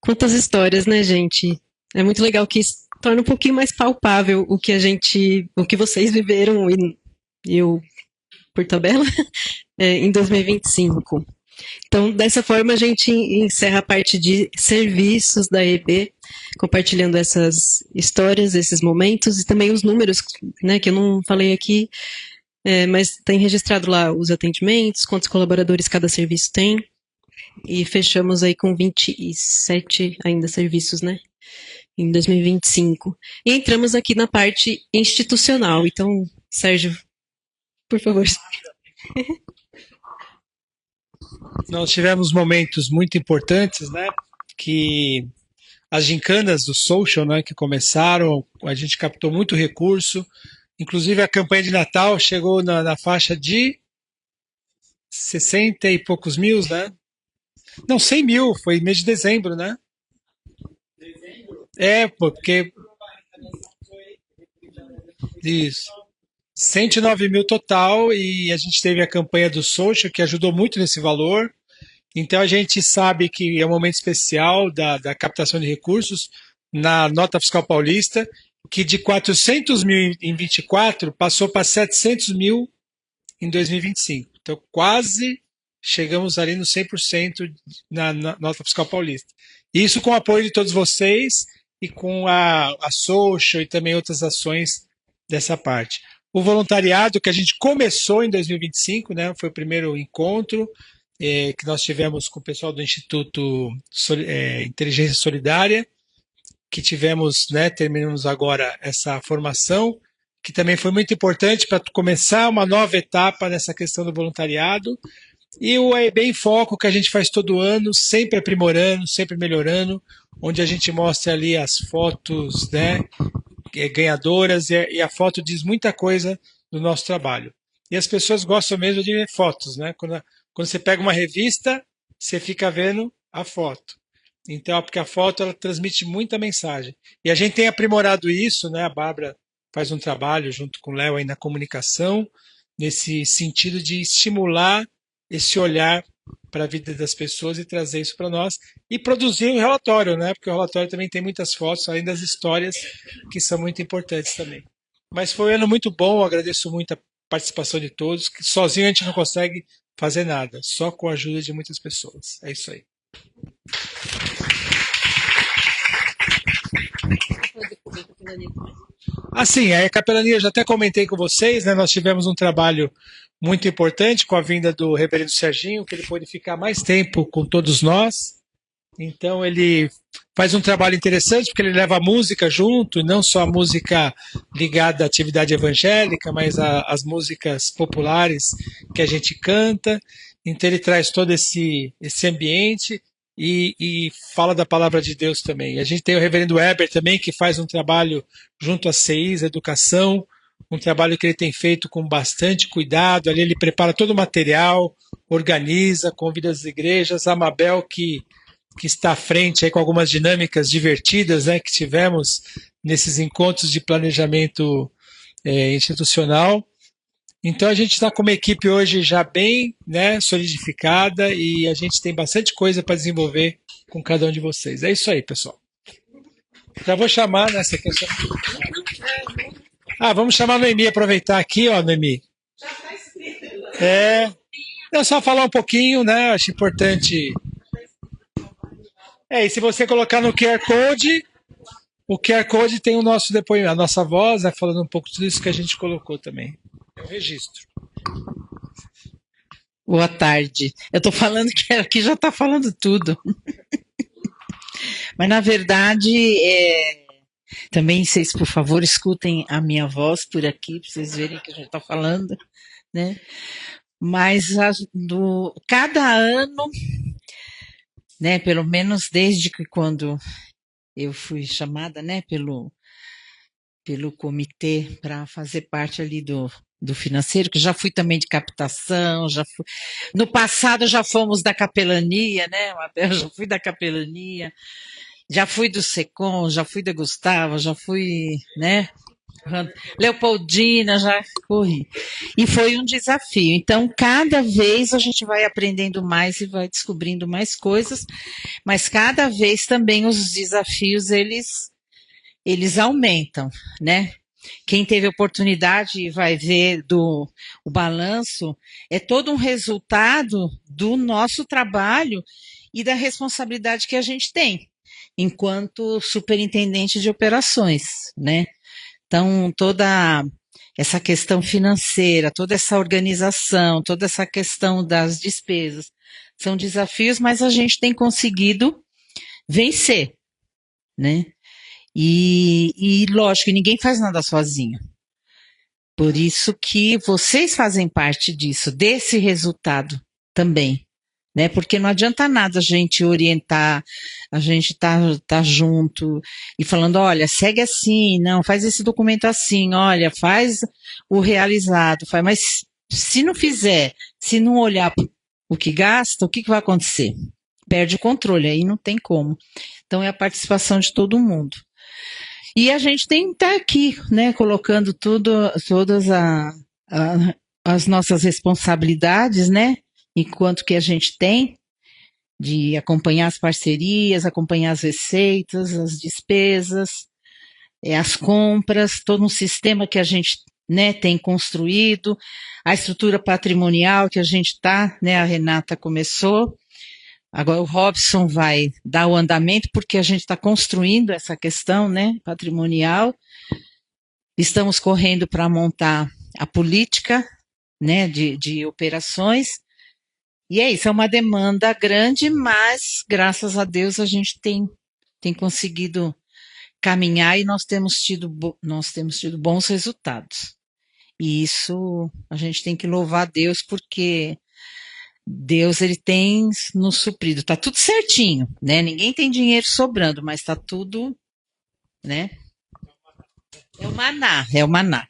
Quantas histórias, né, gente? É muito legal que isso torna um pouquinho mais palpável o que vocês viveram e eu, por tabela, em 2025. Então, dessa forma, a gente encerra a parte de serviços da EB, compartilhando essas histórias, esses momentos e também os números, né, que eu não falei aqui, mas tem registrado lá os atendimentos, quantos colaboradores cada serviço tem, e fechamos aí com 27 ainda serviços, né, em 2025. E entramos aqui na parte institucional. Então, Sérgio, por favor. Nós tivemos momentos muito importantes, né? Que as gincanas do social, né, que começaram, a gente captou muito recurso. Inclusive a campanha de Natal chegou na faixa de 60 e poucos mil, né? Não, 100 mil, foi mês de dezembro, né? Porque. Isso. 109 mil total, e a gente teve a campanha do social, que ajudou muito nesse valor. Então a gente sabe que é um momento especial da captação de recursos na Nota Fiscal Paulista, que de 400 mil em 24 passou para 700 mil em 2025. Então quase chegamos ali no 100% na Nota Fiscal Paulista. Isso com o apoio de todos vocês e com a social e também outras ações dessa parte. O voluntariado que a gente começou em 2025, né, foi o primeiro encontro que nós tivemos com o pessoal do Instituto Inteligência Solidária, que tivemos, né, terminamos agora essa formação, que também foi muito importante para começar uma nova etapa nessa questão do voluntariado. E o EB em Foco, que a gente faz todo ano, sempre aprimorando, sempre melhorando, onde a gente mostra ali as fotos, né, ganhadoras, e a foto diz muita coisa do nosso trabalho. E as pessoas gostam mesmo de ver fotos, né? Quando você pega uma revista, você fica vendo a foto. Então, porque a foto ela transmite muita mensagem. E a gente tem aprimorado isso, né? A Bárbara faz um trabalho junto com o Léo aí na comunicação, nesse sentido de estimular esse olhar para a vida das pessoas e trazer isso para nós e produzir um relatório, né? Porque o relatório também tem muitas fotos, além das histórias que são muito importantes também. Mas foi um ano muito bom, eu agradeço muito a participação de todos, que sozinho a gente não consegue fazer nada, só com a ajuda de muitas pessoas. É isso aí. Assim, a capelania eu já até comentei com vocês, né? Nós tivemos um trabalho muito importante com a vinda do reverendo Serginho, que ele pôde ficar mais tempo com todos nós. Então ele faz um trabalho interessante, porque ele leva a música junto, não só a música ligada à atividade evangélica, mas as músicas populares que a gente canta. Então ele traz todo esse ambiente e fala da palavra de Deus também. A gente tem o reverendo Weber também, que faz um trabalho junto à CEIS, Educação, um trabalho que ele tem feito com bastante cuidado. Ali ele prepara todo o material, organiza, convida as igrejas. A Mabel, que está à frente aí com algumas dinâmicas divertidas, né, que tivemos nesses encontros de planejamento institucional. Então a gente está com uma equipe hoje já bem, né, solidificada, e a gente tem bastante coisa para desenvolver com cada um de vocês. É isso aí, pessoal. Já vou chamar, né? Você quer chamar? Vamos chamar a Noemi, aproveitar aqui, ó, Noemi. Já está escrito. Não, só falar um pouquinho, né? Acho importante. E se você colocar no QR Code, o QR Code tem o nosso depoimento, a nossa voz, né, falando um pouco disso que a gente colocou também. É o registro. Boa tarde. Eu tô falando que aqui já tá falando tudo. Mas, na verdade, também vocês, por favor, escutem a minha voz por aqui, para vocês verem que a gente tá falando, né? Mas cada ano, né, pelo menos desde que quando eu fui chamada, né, pelo comitê para fazer parte ali do financeiro, que já fui também de captação, no passado já fomos da capelania, né, eu já fui da capelania, já fui do SECOM, já fui da Gustavo, já fui, né, Leopoldina, já corri. E foi um desafio. Então, cada vez a gente vai aprendendo mais e vai descobrindo mais coisas, mas cada vez também os desafios, eles aumentam, né? Quem teve oportunidade vai ver o balanço, é todo um resultado do nosso trabalho e da responsabilidade que a gente tem, enquanto superintendente de operações, né? Então, toda essa questão financeira, toda essa organização, toda essa questão das despesas, são desafios, mas a gente tem conseguido vencer, né? E lógico, ninguém faz nada sozinho. Por isso que vocês fazem parte disso, desse resultado também, né? Porque não adianta nada a gente orientar, a gente tá junto e falando, olha, segue assim, não, faz esse documento assim, olha, faz o realizado, mas se não fizer, se não olhar o que gasta, o que vai acontecer? Perde o controle, aí não tem como. Então é a participação de todo mundo. E a gente tem que estar aqui, né, colocando todas as nossas responsabilidades, né, enquanto que a gente tem, de acompanhar as parcerias, acompanhar as receitas, as despesas, as compras, todo um sistema que a gente, né, tem construído, a estrutura patrimonial que a gente está, né, a Renata começou. Agora o Robson vai dar o andamento, porque a gente está construindo essa questão, né, patrimonial. Estamos correndo para montar a política, né, de operações. E é isso, é uma demanda grande, mas graças a Deus a gente tem conseguido caminhar e nós temos tido bons resultados. E isso a gente tem que louvar a Deus, porque Deus, ele tem nos suprido. Tá tudo certinho, né? Ninguém tem dinheiro sobrando, mas tá tudo, né? É o maná, é o maná.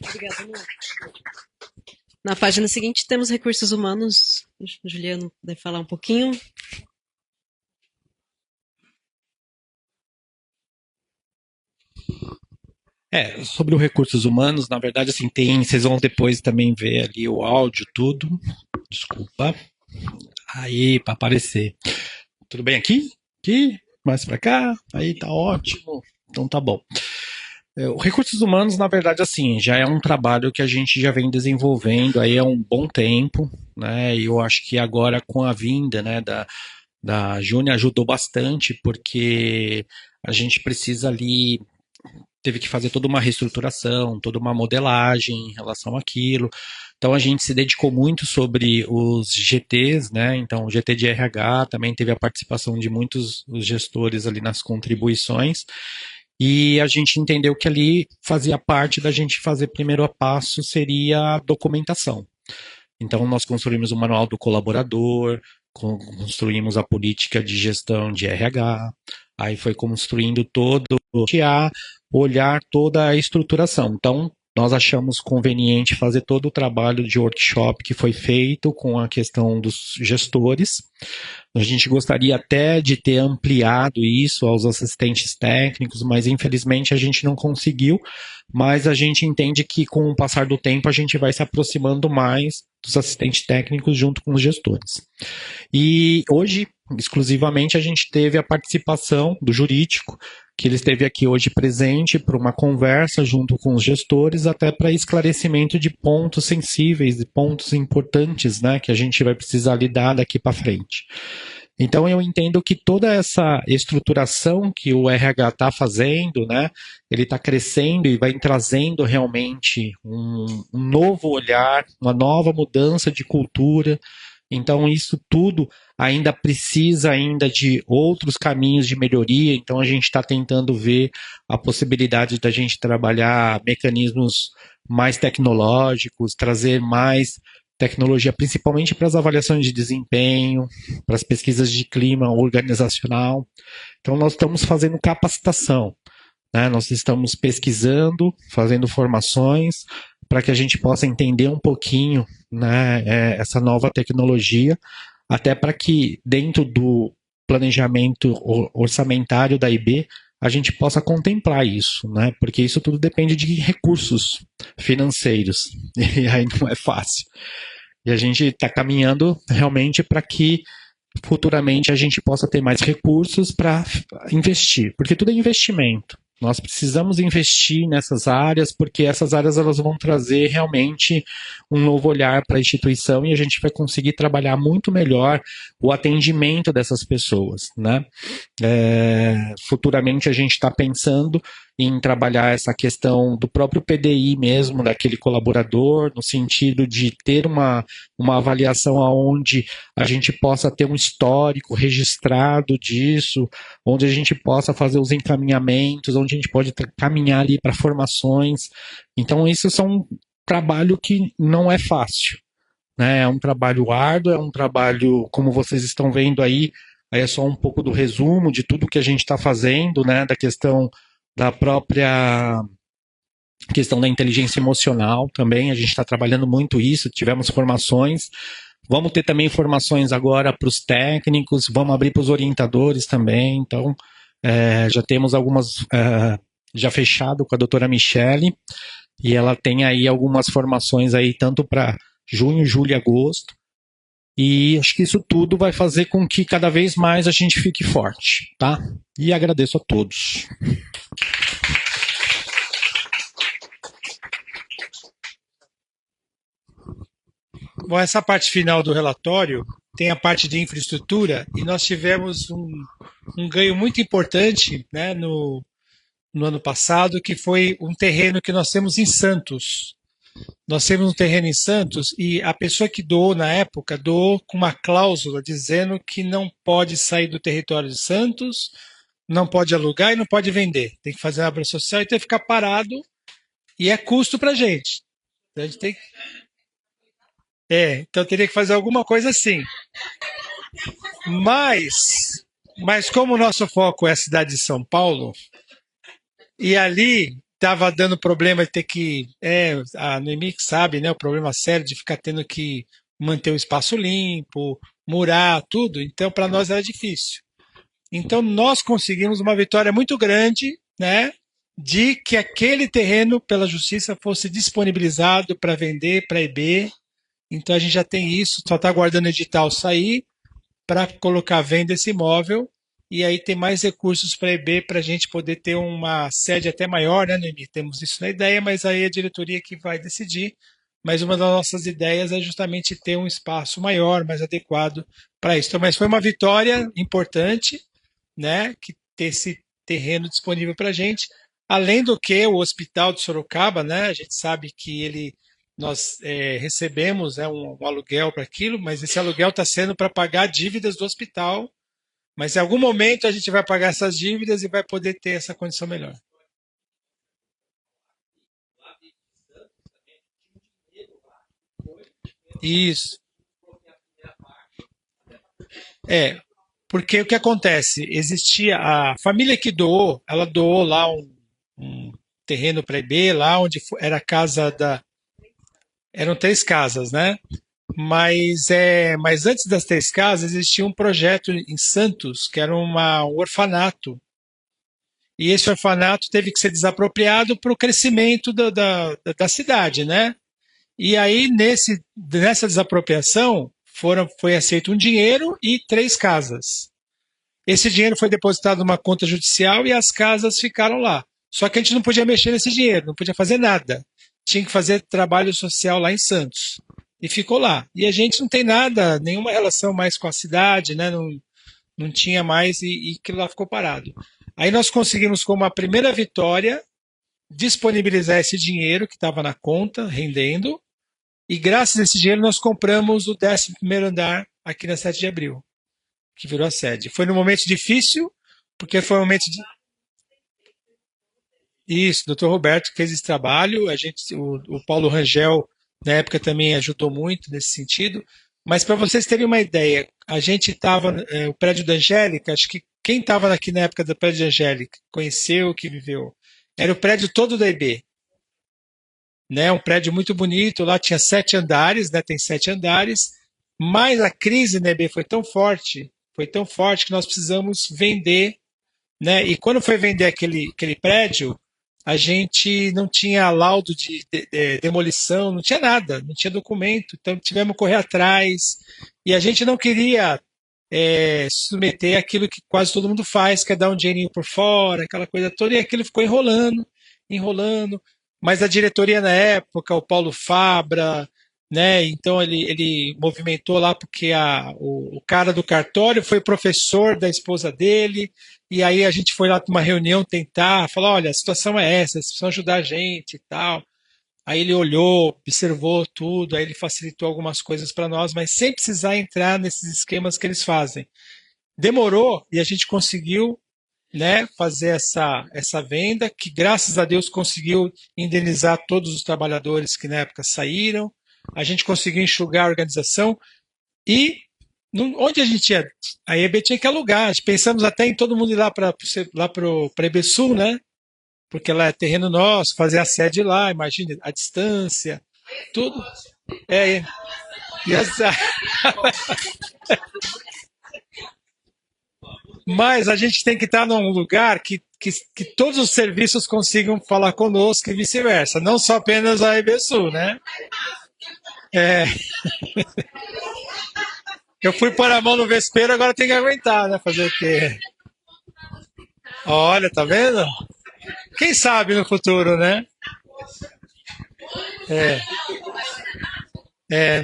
Obrigada, Lu. Na página seguinte temos recursos humanos. O Juliano deve falar um pouquinho. Sobre os recursos humanos, na verdade, assim, vocês vão depois também ver ali o áudio, tudo. Desculpa. Aí, para aparecer. Tudo bem aqui? Aqui? Mais para cá? Aí tá ótimo. Então tá bom. Os recursos humanos, na verdade, assim, já é um trabalho que a gente já vem desenvolvendo aí há um bom tempo, né? E eu acho que agora com a vinda, né, da Júnia ajudou bastante, porque a gente precisa ali, teve que fazer toda uma reestruturação, toda uma modelagem em relação àquilo. Então a gente se dedicou muito sobre os GTs, né? Então o GT de RH também teve a participação de muitos os gestores ali nas contribuições. E a gente entendeu que ali fazia parte da gente fazer primeiro a passo seria a documentação. Então nós construímos o manual do colaborador, construímos a política de gestão de RH, aí foi construindo todo a olhar toda a estruturação. Então nós achamos conveniente fazer todo o trabalho de workshop que foi feito com a questão dos gestores. A gente gostaria até de ter ampliado isso aos assistentes técnicos, mas infelizmente a gente não conseguiu, mas a gente entende que com o passar do tempo a gente vai se aproximando mais dos assistentes técnicos junto com os gestores. E hoje, exclusivamente, a gente teve a participação do jurídico, que ele esteve aqui hoje presente para uma conversa junto com os gestores, até para esclarecimento de pontos sensíveis, de pontos importantes, né, que a gente vai precisar lidar daqui para frente. Então, eu entendo que toda essa estruturação que o RH está fazendo, né, ele está crescendo e vai trazendo realmente um novo olhar, uma nova mudança de cultura. Então, isso tudo ainda precisa ainda de outros caminhos de melhoria. Então, a gente está tentando ver a possibilidade da gente trabalhar mecanismos mais tecnológicos, trazer mais tecnologia, principalmente para as avaliações de desempenho, para as pesquisas de clima organizacional. Então, nós estamos fazendo capacitação, né? Nós estamos pesquisando, fazendo formações, para que a gente possa entender um pouquinho, né, essa nova tecnologia, até para que dentro do planejamento orçamentário da IB a gente possa contemplar isso, né? Porque isso tudo depende de recursos financeiros, e aí não é fácil. E a gente está caminhando realmente para que futuramente a gente possa ter mais recursos para investir, porque tudo é investimento. Nós precisamos investir nessas áreas, porque essas áreas elas vão trazer realmente um novo olhar para a instituição e a gente vai conseguir trabalhar muito melhor o atendimento dessas pessoas, né? Futuramente a gente está pensando em trabalhar essa questão do próprio PDI mesmo, daquele colaborador, no sentido de ter uma avaliação onde a gente possa ter um histórico registrado disso, onde a gente possa fazer os encaminhamentos, onde a gente pode caminhar ali para formações. Então, isso é um trabalho que não é fácil, né? É um trabalho árduo, é um trabalho, como vocês estão vendo aí é só um pouco do resumo de tudo que a gente está fazendo, né? Da questão da própria questão da inteligência emocional também, a gente está trabalhando muito isso, tivemos formações, vamos ter também formações agora para os técnicos, vamos abrir para os orientadores também, então já temos algumas, já fechado com a doutora Michele, e ela tem aí algumas formações aí tanto para junho, julho e agosto, e acho que isso tudo vai fazer com que cada vez mais a gente fique forte, tá? E agradeço a todos. Bom, essa parte final do relatório tem a parte de infraestrutura e nós tivemos um ganho muito importante, né, no ano passado, que foi um terreno que nós temos em Santos. Nós temos um terreno em Santos e a pessoa que doou na época doou com uma cláusula dizendo que não pode sair do território de Santos, não pode alugar e não pode vender. Tem que fazer uma obra social e tem que ficar parado e é custo para a gente. A gente tem então teria que fazer alguma coisa assim. Mas como o nosso foco é a cidade de São Paulo, e ali estava dando problema de ter que. A Noemi sabe, né? O problema sério de ficar tendo que manter o espaço limpo, murar, tudo. Então, para nós era difícil. Então, nós conseguimos uma vitória muito grande, né? De que aquele terreno, pela justiça, fosse disponibilizado para vender para a EB. Então, a gente já tem isso, só está aguardando o edital sair para colocar à venda esse imóvel. E aí tem mais recursos para a EB para a gente poder ter uma sede até maior, né, Noemi? Temos isso na ideia, mas aí é a diretoria que vai decidir. Mas uma das nossas ideias é justamente ter um espaço maior, mais adequado para isso. Então, mas foi uma vitória importante, né, que ter esse terreno disponível para a gente. Além do que o Hospital de Sorocaba, né, a gente sabe que nós recebemos um aluguel para aquilo, mas esse aluguel está sendo para pagar dívidas do hospital. Mas em algum momento a gente vai pagar essas dívidas e vai poder ter essa condição melhor. Isso. Porque o que acontece? Existia a família que doou, ela doou lá um terreno para a IB, lá onde era a casa da. Eram 3 casas, né? Mas antes das 3 casas existia um projeto em Santos que era um orfanato. E esse orfanato teve que ser desapropriado para o crescimento da cidade, né? E aí, nessa desapropriação, foi aceito um dinheiro e 3 casas. Esse dinheiro foi depositado numa conta judicial e as casas ficaram lá. Só que a gente não podia mexer nesse dinheiro, não podia fazer nada. Tinha que fazer trabalho social lá em Santos. E ficou lá. E a gente não tem nada, nenhuma relação mais com a cidade, né? não tinha mais e aquilo lá ficou parado. Aí nós conseguimos, como a primeira vitória, disponibilizar esse dinheiro que estava na conta, rendendo, e graças a esse dinheiro nós compramos o 11º andar aqui na 7 de abril, que virou a sede. Foi num momento difícil, porque foi um momento de... Isso, o Dr. Roberto fez esse trabalho, o Paulo Rangel, na época, também ajudou muito nesse sentido. Mas para vocês terem uma ideia, a gente estava, o prédio da Angélica, acho que quem estava aqui na época do prédio da Angélica, conheceu, que viveu, era o prédio todo da EB. Né, um prédio muito bonito, lá tinha 7 andares, né, tem 7 andares, mas a crise na EB foi tão forte que nós precisamos vender, né, e quando foi vender aquele prédio, a gente não tinha laudo de demolição, não tinha nada, não tinha documento, então tivemos que correr atrás, e a gente não queria submeter aquilo que quase todo mundo faz, que é dar um dinheirinho por fora, aquela coisa toda, e aquilo ficou enrolando, mas a diretoria na época, o Paulo Fabra, né, então ele movimentou lá porque o cara do cartório foi professor da esposa dele, e aí a gente foi lá para uma reunião tentar, falar, olha, a situação é essa, vocês precisam ajudar a gente e tal. Aí ele olhou, observou tudo, aí ele facilitou algumas coisas para nós, mas sem precisar entrar nesses esquemas que eles fazem. Demorou e a gente conseguiu, né, fazer essa venda, que graças a Deus conseguiu indenizar todos os trabalhadores que na época saíram, a gente conseguiu enxugar a organização e onde a gente ia? A EB tinha que alugar, pensamos até em todo mundo ir lá para EBSul, né, porque lá é terreno nosso, fazer a sede lá, imagine a distância, tudo. Mas a gente tem que estar num lugar que todos os serviços consigam falar conosco e vice-versa, não só apenas a EBSul, né? Eu fui pôr a mão no vespeiro, agora tem que aguentar, né? Fazer o quê? Olha, tá vendo? Quem sabe no futuro, né?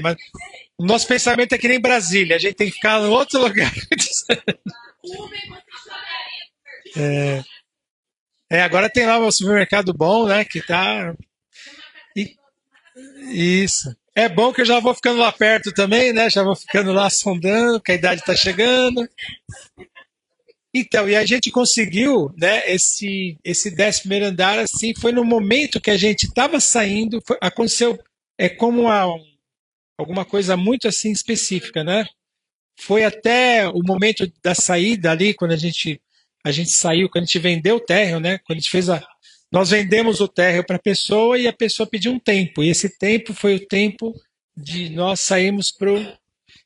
Mas o nosso pensamento é que nem Brasília, a gente tem que ficar em outro lugar. Agora tem lá o supermercado bom, né? Que tá. Isso. É bom que eu já vou ficando lá perto também, né? Já vou ficando lá sondando, que a idade está chegando. Então, e a gente conseguiu, né? Esse 11º andar, assim, foi no momento que a gente estava saindo, aconteceu como alguma coisa muito assim específica, né? Foi até o momento da saída ali, quando a gente saiu, quando a gente vendeu o térreo, né? Quando a gente nós vendemos o térreo para a pessoa e a pessoa pediu um tempo. E esse tempo foi o tempo de nós sairmos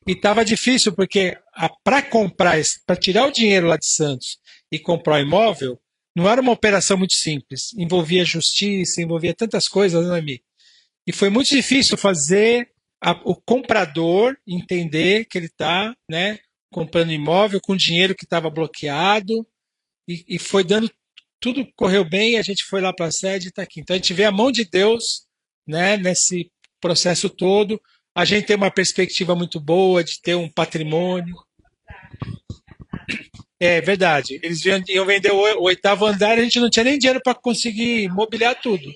E estava difícil, porque para comprar, para tirar o dinheiro lá de Santos e comprar o imóvel, não era uma operação muito simples. Envolvia justiça, envolvia tantas coisas, né, Mi? E foi muito difícil fazer o comprador entender que ele está, né, comprando imóvel com dinheiro que estava bloqueado e foi dando, tudo correu bem, a gente foi lá para a sede e está aqui. Então a gente vê a mão de Deus, né, nesse processo todo. A gente tem uma perspectiva muito boa de ter um patrimônio. É verdade. Eles iam vender o 8º andar e a gente não tinha nem dinheiro para conseguir mobiliar tudo.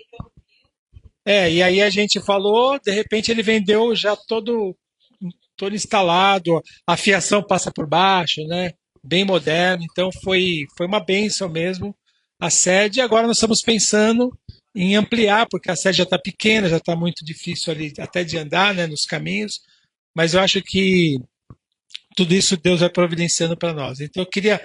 E aí a gente falou, de repente ele vendeu já todo instalado, a fiação passa por baixo, né? Bem moderno. Então foi uma bênção mesmo a sede. Agora nós estamos pensando em ampliar, porque a sede já está pequena, já está muito difícil ali até de andar, né, nos caminhos. Mas eu acho que tudo isso Deus vai providenciando para nós. Então eu queria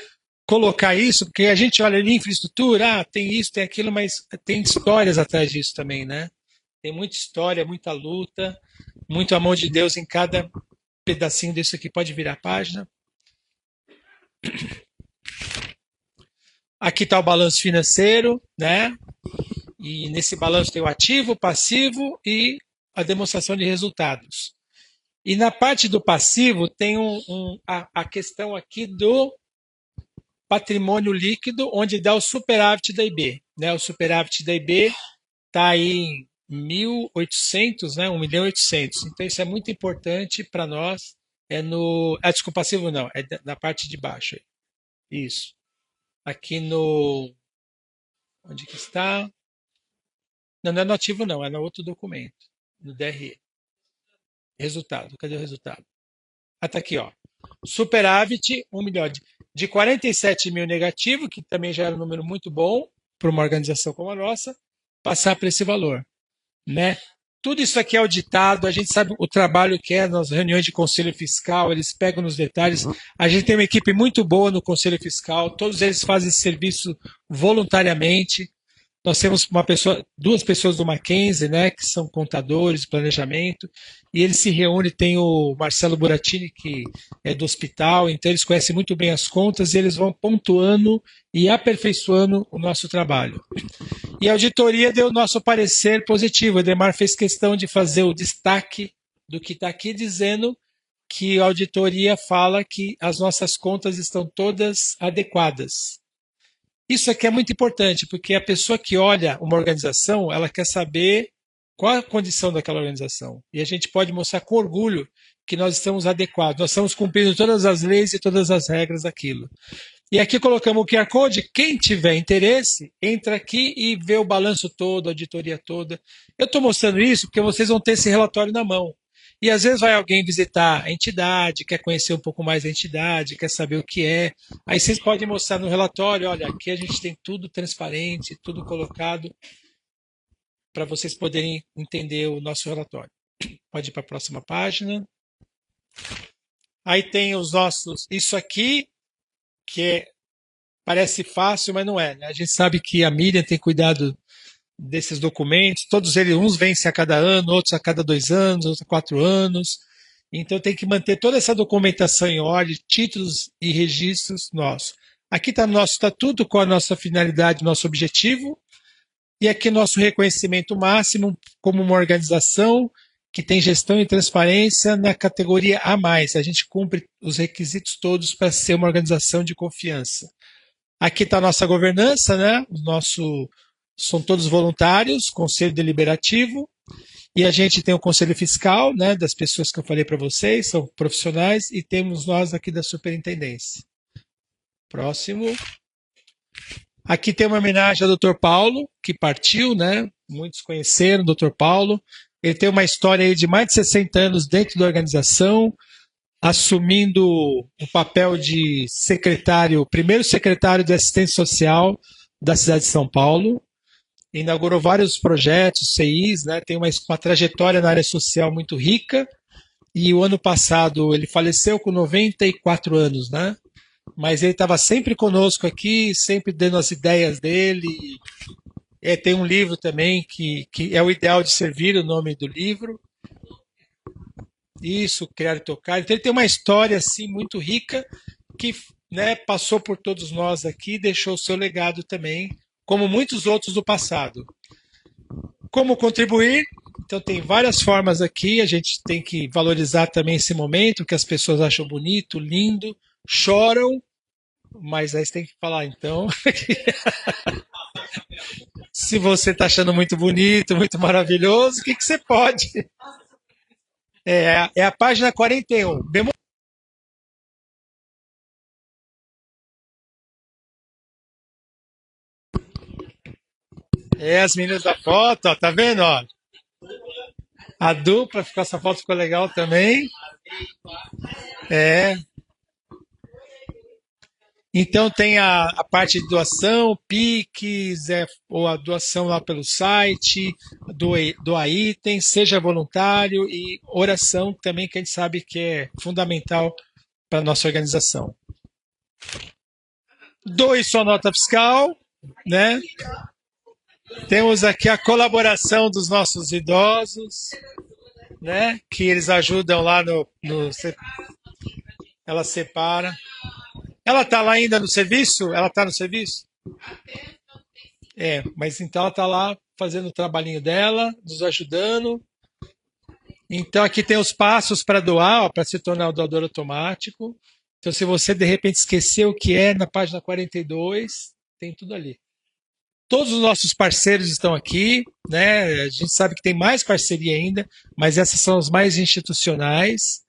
colocar isso, porque a gente olha ali infraestrutura, tem isso, tem aquilo, mas tem histórias atrás disso também, né? Tem muita história, muita luta, muito amor de Deus em cada pedacinho disso aqui. Pode virar a página. Aqui está o balanço financeiro, né? E nesse balanço tem o ativo, o passivo e a demonstração de resultados. E na parte do passivo tem a questão aqui do patrimônio líquido, onde dá o superávit da IB. Né? O superávit da IB está aí em 1.800, né? 1.800.000. Então isso é muito importante para nós. Desculpa, passivo não, é na parte de baixo. Isso. Aqui no... Onde que está? Não, não é no ativo não, é no outro documento. No DRE. Resultado, cadê o resultado? Tá aqui, ó. Superávit, 1 milhão. De 47 mil negativo, que também já era um número muito bom para uma organização como a nossa, passar para esse valor, né? Tudo isso aqui é auditado, a gente sabe o trabalho que é nas reuniões de conselho fiscal, eles pegam nos detalhes. A gente tem uma equipe muito boa no conselho fiscal, todos eles fazem esse serviço voluntariamente. Nós temos duas pessoas do Mackenzie, né, que são contadores, planejamento, e eles se reúnem, tem o Marcelo Buratini, que é do hospital, então eles conhecem muito bem as contas e eles vão pontuando e aperfeiçoando o nosso trabalho. E a auditoria deu o nosso parecer positivo. O Edemar fez questão de fazer o destaque do que está aqui, dizendo que a auditoria fala que as nossas contas estão todas adequadas. Isso aqui é muito importante, porque a pessoa que olha uma organização, ela quer saber qual a condição daquela organização. E a gente pode mostrar com orgulho que nós estamos adequados, nós estamos cumprindo todas as leis e todas as regras daquilo. E aqui colocamos o QR Code, quem tiver interesse, entra aqui e vê o balanço todo, a auditoria toda. Eu estou mostrando isso porque vocês vão ter esse relatório na mão. E às vezes vai alguém visitar a entidade, quer conhecer um pouco mais da entidade, quer saber o que é. Aí vocês podem mostrar no relatório, olha, aqui a gente tem tudo transparente, tudo colocado, para vocês poderem entender o nosso relatório. Pode ir para a próxima página. Aí tem os nossos... Isso aqui, parece fácil, mas não é, né? A gente sabe que a Miriam tem cuidado desses documentos, todos eles, uns vencem a cada ano, outros a cada 2 anos, outros a 4 anos. Então tem que manter toda essa documentação em ordem, títulos e registros nossos. Aqui está nosso estatuto com a nossa finalidade, nosso objetivo, e aqui nosso reconhecimento máximo como uma organização que tem gestão e transparência na categoria A+. A gente cumpre os requisitos todos para ser uma organização de confiança. Aqui está a nossa governança, né? São todos voluntários, conselho deliberativo, e a gente tem o conselho fiscal, né, das pessoas que eu falei para vocês, são profissionais, e temos nós aqui da superintendência. Próximo. Aqui tem uma homenagem ao Dr. Paulo, que partiu, né? Muitos conheceram o Dr. Paulo. Ele tem uma história aí de mais de 60 anos dentro da organização, assumindo o papel de primeiro secretário de assistência social da cidade de São Paulo. Inaugurou vários projetos, CIs, né? Tem uma trajetória na área social muito rica, e o ano passado ele faleceu com 94 anos, né? Mas ele estava sempre conosco aqui, sempre dando as ideias dele. Tem um livro também que é O Ideal de Servir, o nome do livro. Isso, Criar e Tocar. Então ele tem uma história assim muito rica que, né, passou por todos nós aqui e deixou o seu legado também, como muitos outros do passado. Como contribuir? Então tem várias formas aqui, a gente tem que valorizar também esse momento, que as pessoas acham bonito, lindo, choram, mas aí você tem que falar, então, se você está achando muito bonito, muito maravilhoso, o que você pode? É a página 41. As meninas da foto, ó, tá vendo? Ó? A dupla, essa foto ficou legal também. Então tem a parte de doação, Pix, ou a doação lá pelo site, doar item, seja voluntário, e oração também, que a gente sabe que é fundamental para a nossa organização. Doe sua nota fiscal, né? Temos aqui a colaboração dos nossos idosos, né? Que eles ajudam lá ela separa. Ela está lá ainda no serviço? Ela está no serviço? Mas então ela está lá fazendo o trabalhinho dela, nos ajudando. Então aqui tem os passos para doar, para se tornar o doador automático. Então se você de repente esqueceu o que é, na página 42, tem tudo ali. Todos os nossos parceiros estão aqui, né? A gente sabe que tem mais parceria ainda, mas essas são as mais institucionais.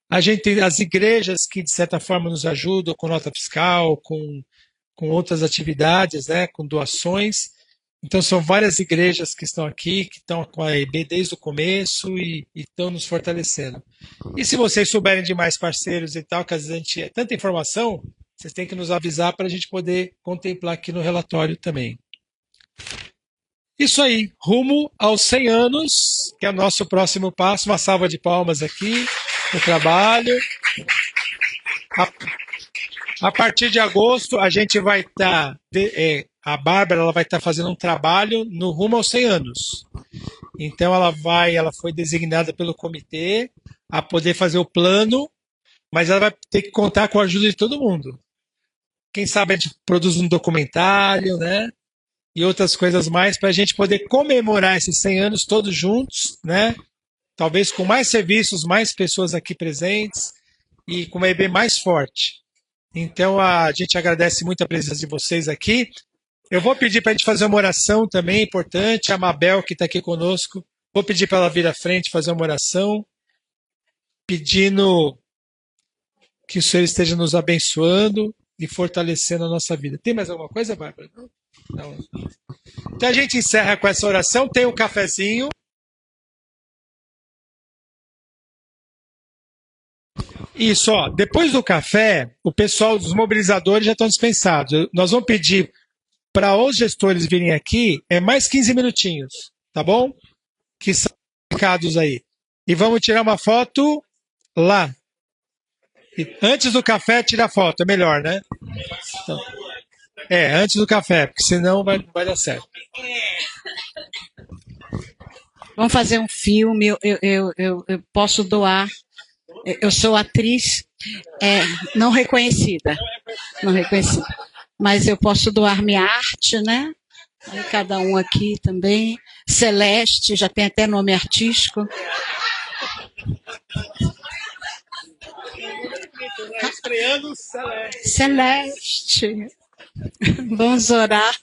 A gente tem as igrejas que, de certa forma, nos ajudam com nota fiscal, com outras atividades, né, com doações. Então, são várias igrejas que estão aqui, que estão com a EB desde o começo e estão nos fortalecendo. E se vocês souberem de mais parceiros e tal, que às vezes a gente é tanta informação, vocês têm que nos avisar para a gente poder contemplar aqui no relatório também. Isso aí, rumo aos 100 anos, que é o nosso próximo passo. Uma salva de palmas aqui no trabalho. A partir de agosto, a gente vai estar... a Bárbara ela vai estar fazendo um trabalho no rumo aos 100 anos. Então, ela foi designada pelo comitê a poder fazer o plano, mas ela vai ter que contar com a ajuda de todo mundo. Quem sabe a gente produz um documentário, né? E outras coisas mais para a gente poder comemorar esses 100 anos todos juntos, né? Talvez com mais serviços, mais pessoas aqui presentes e com uma EB mais forte. Então, a gente agradece muito a presença de vocês aqui. Eu vou pedir para a gente fazer uma oração também importante. A Mabel, que está aqui conosco, vou pedir para ela vir à frente fazer uma oração, pedindo que o Senhor esteja nos abençoando e fortalecendo a nossa vida. Tem mais alguma coisa, Bárbara? Não. Então a gente encerra com essa oração. Tem um cafezinho. Isso, ó. Depois do café, o pessoal dos mobilizadores já estão dispensados. Nós vamos pedir para os gestores virem aqui, mais 15 minutinhos, tá bom? Que são marcados aí. E vamos tirar uma foto lá. E antes do café, tirar foto, é melhor, né? Então, antes do café, porque senão vai dar certo. Vamos fazer um filme, eu posso doar. Eu sou atriz não reconhecida, mas eu posso doar minha arte, né? Aí cada um aqui também. Celeste, já tem até nome artístico. Estreando Celeste. Vamos orar.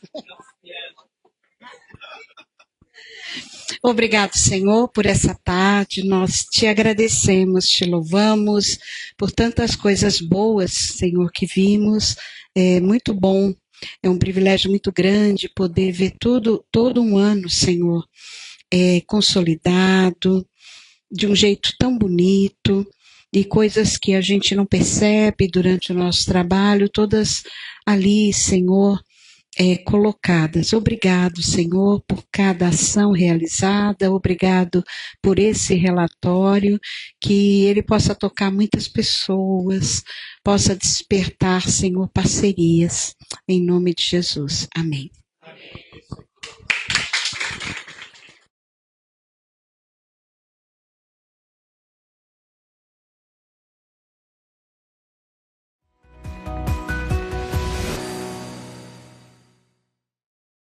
Obrigado, Senhor, por essa tarde. Nós te agradecemos, te louvamos por tantas coisas boas, Senhor, que vimos. É muito bom, é um privilégio muito grande poder ver todo um ano, Senhor, consolidado, de um jeito tão bonito, e coisas que a gente não percebe durante o nosso trabalho, todas ali, Senhor, colocadas. Obrigado, Senhor, por cada ação realizada, obrigado por esse relatório, que ele possa tocar muitas pessoas, possa despertar, Senhor, parcerias, em nome de Jesus. Amém.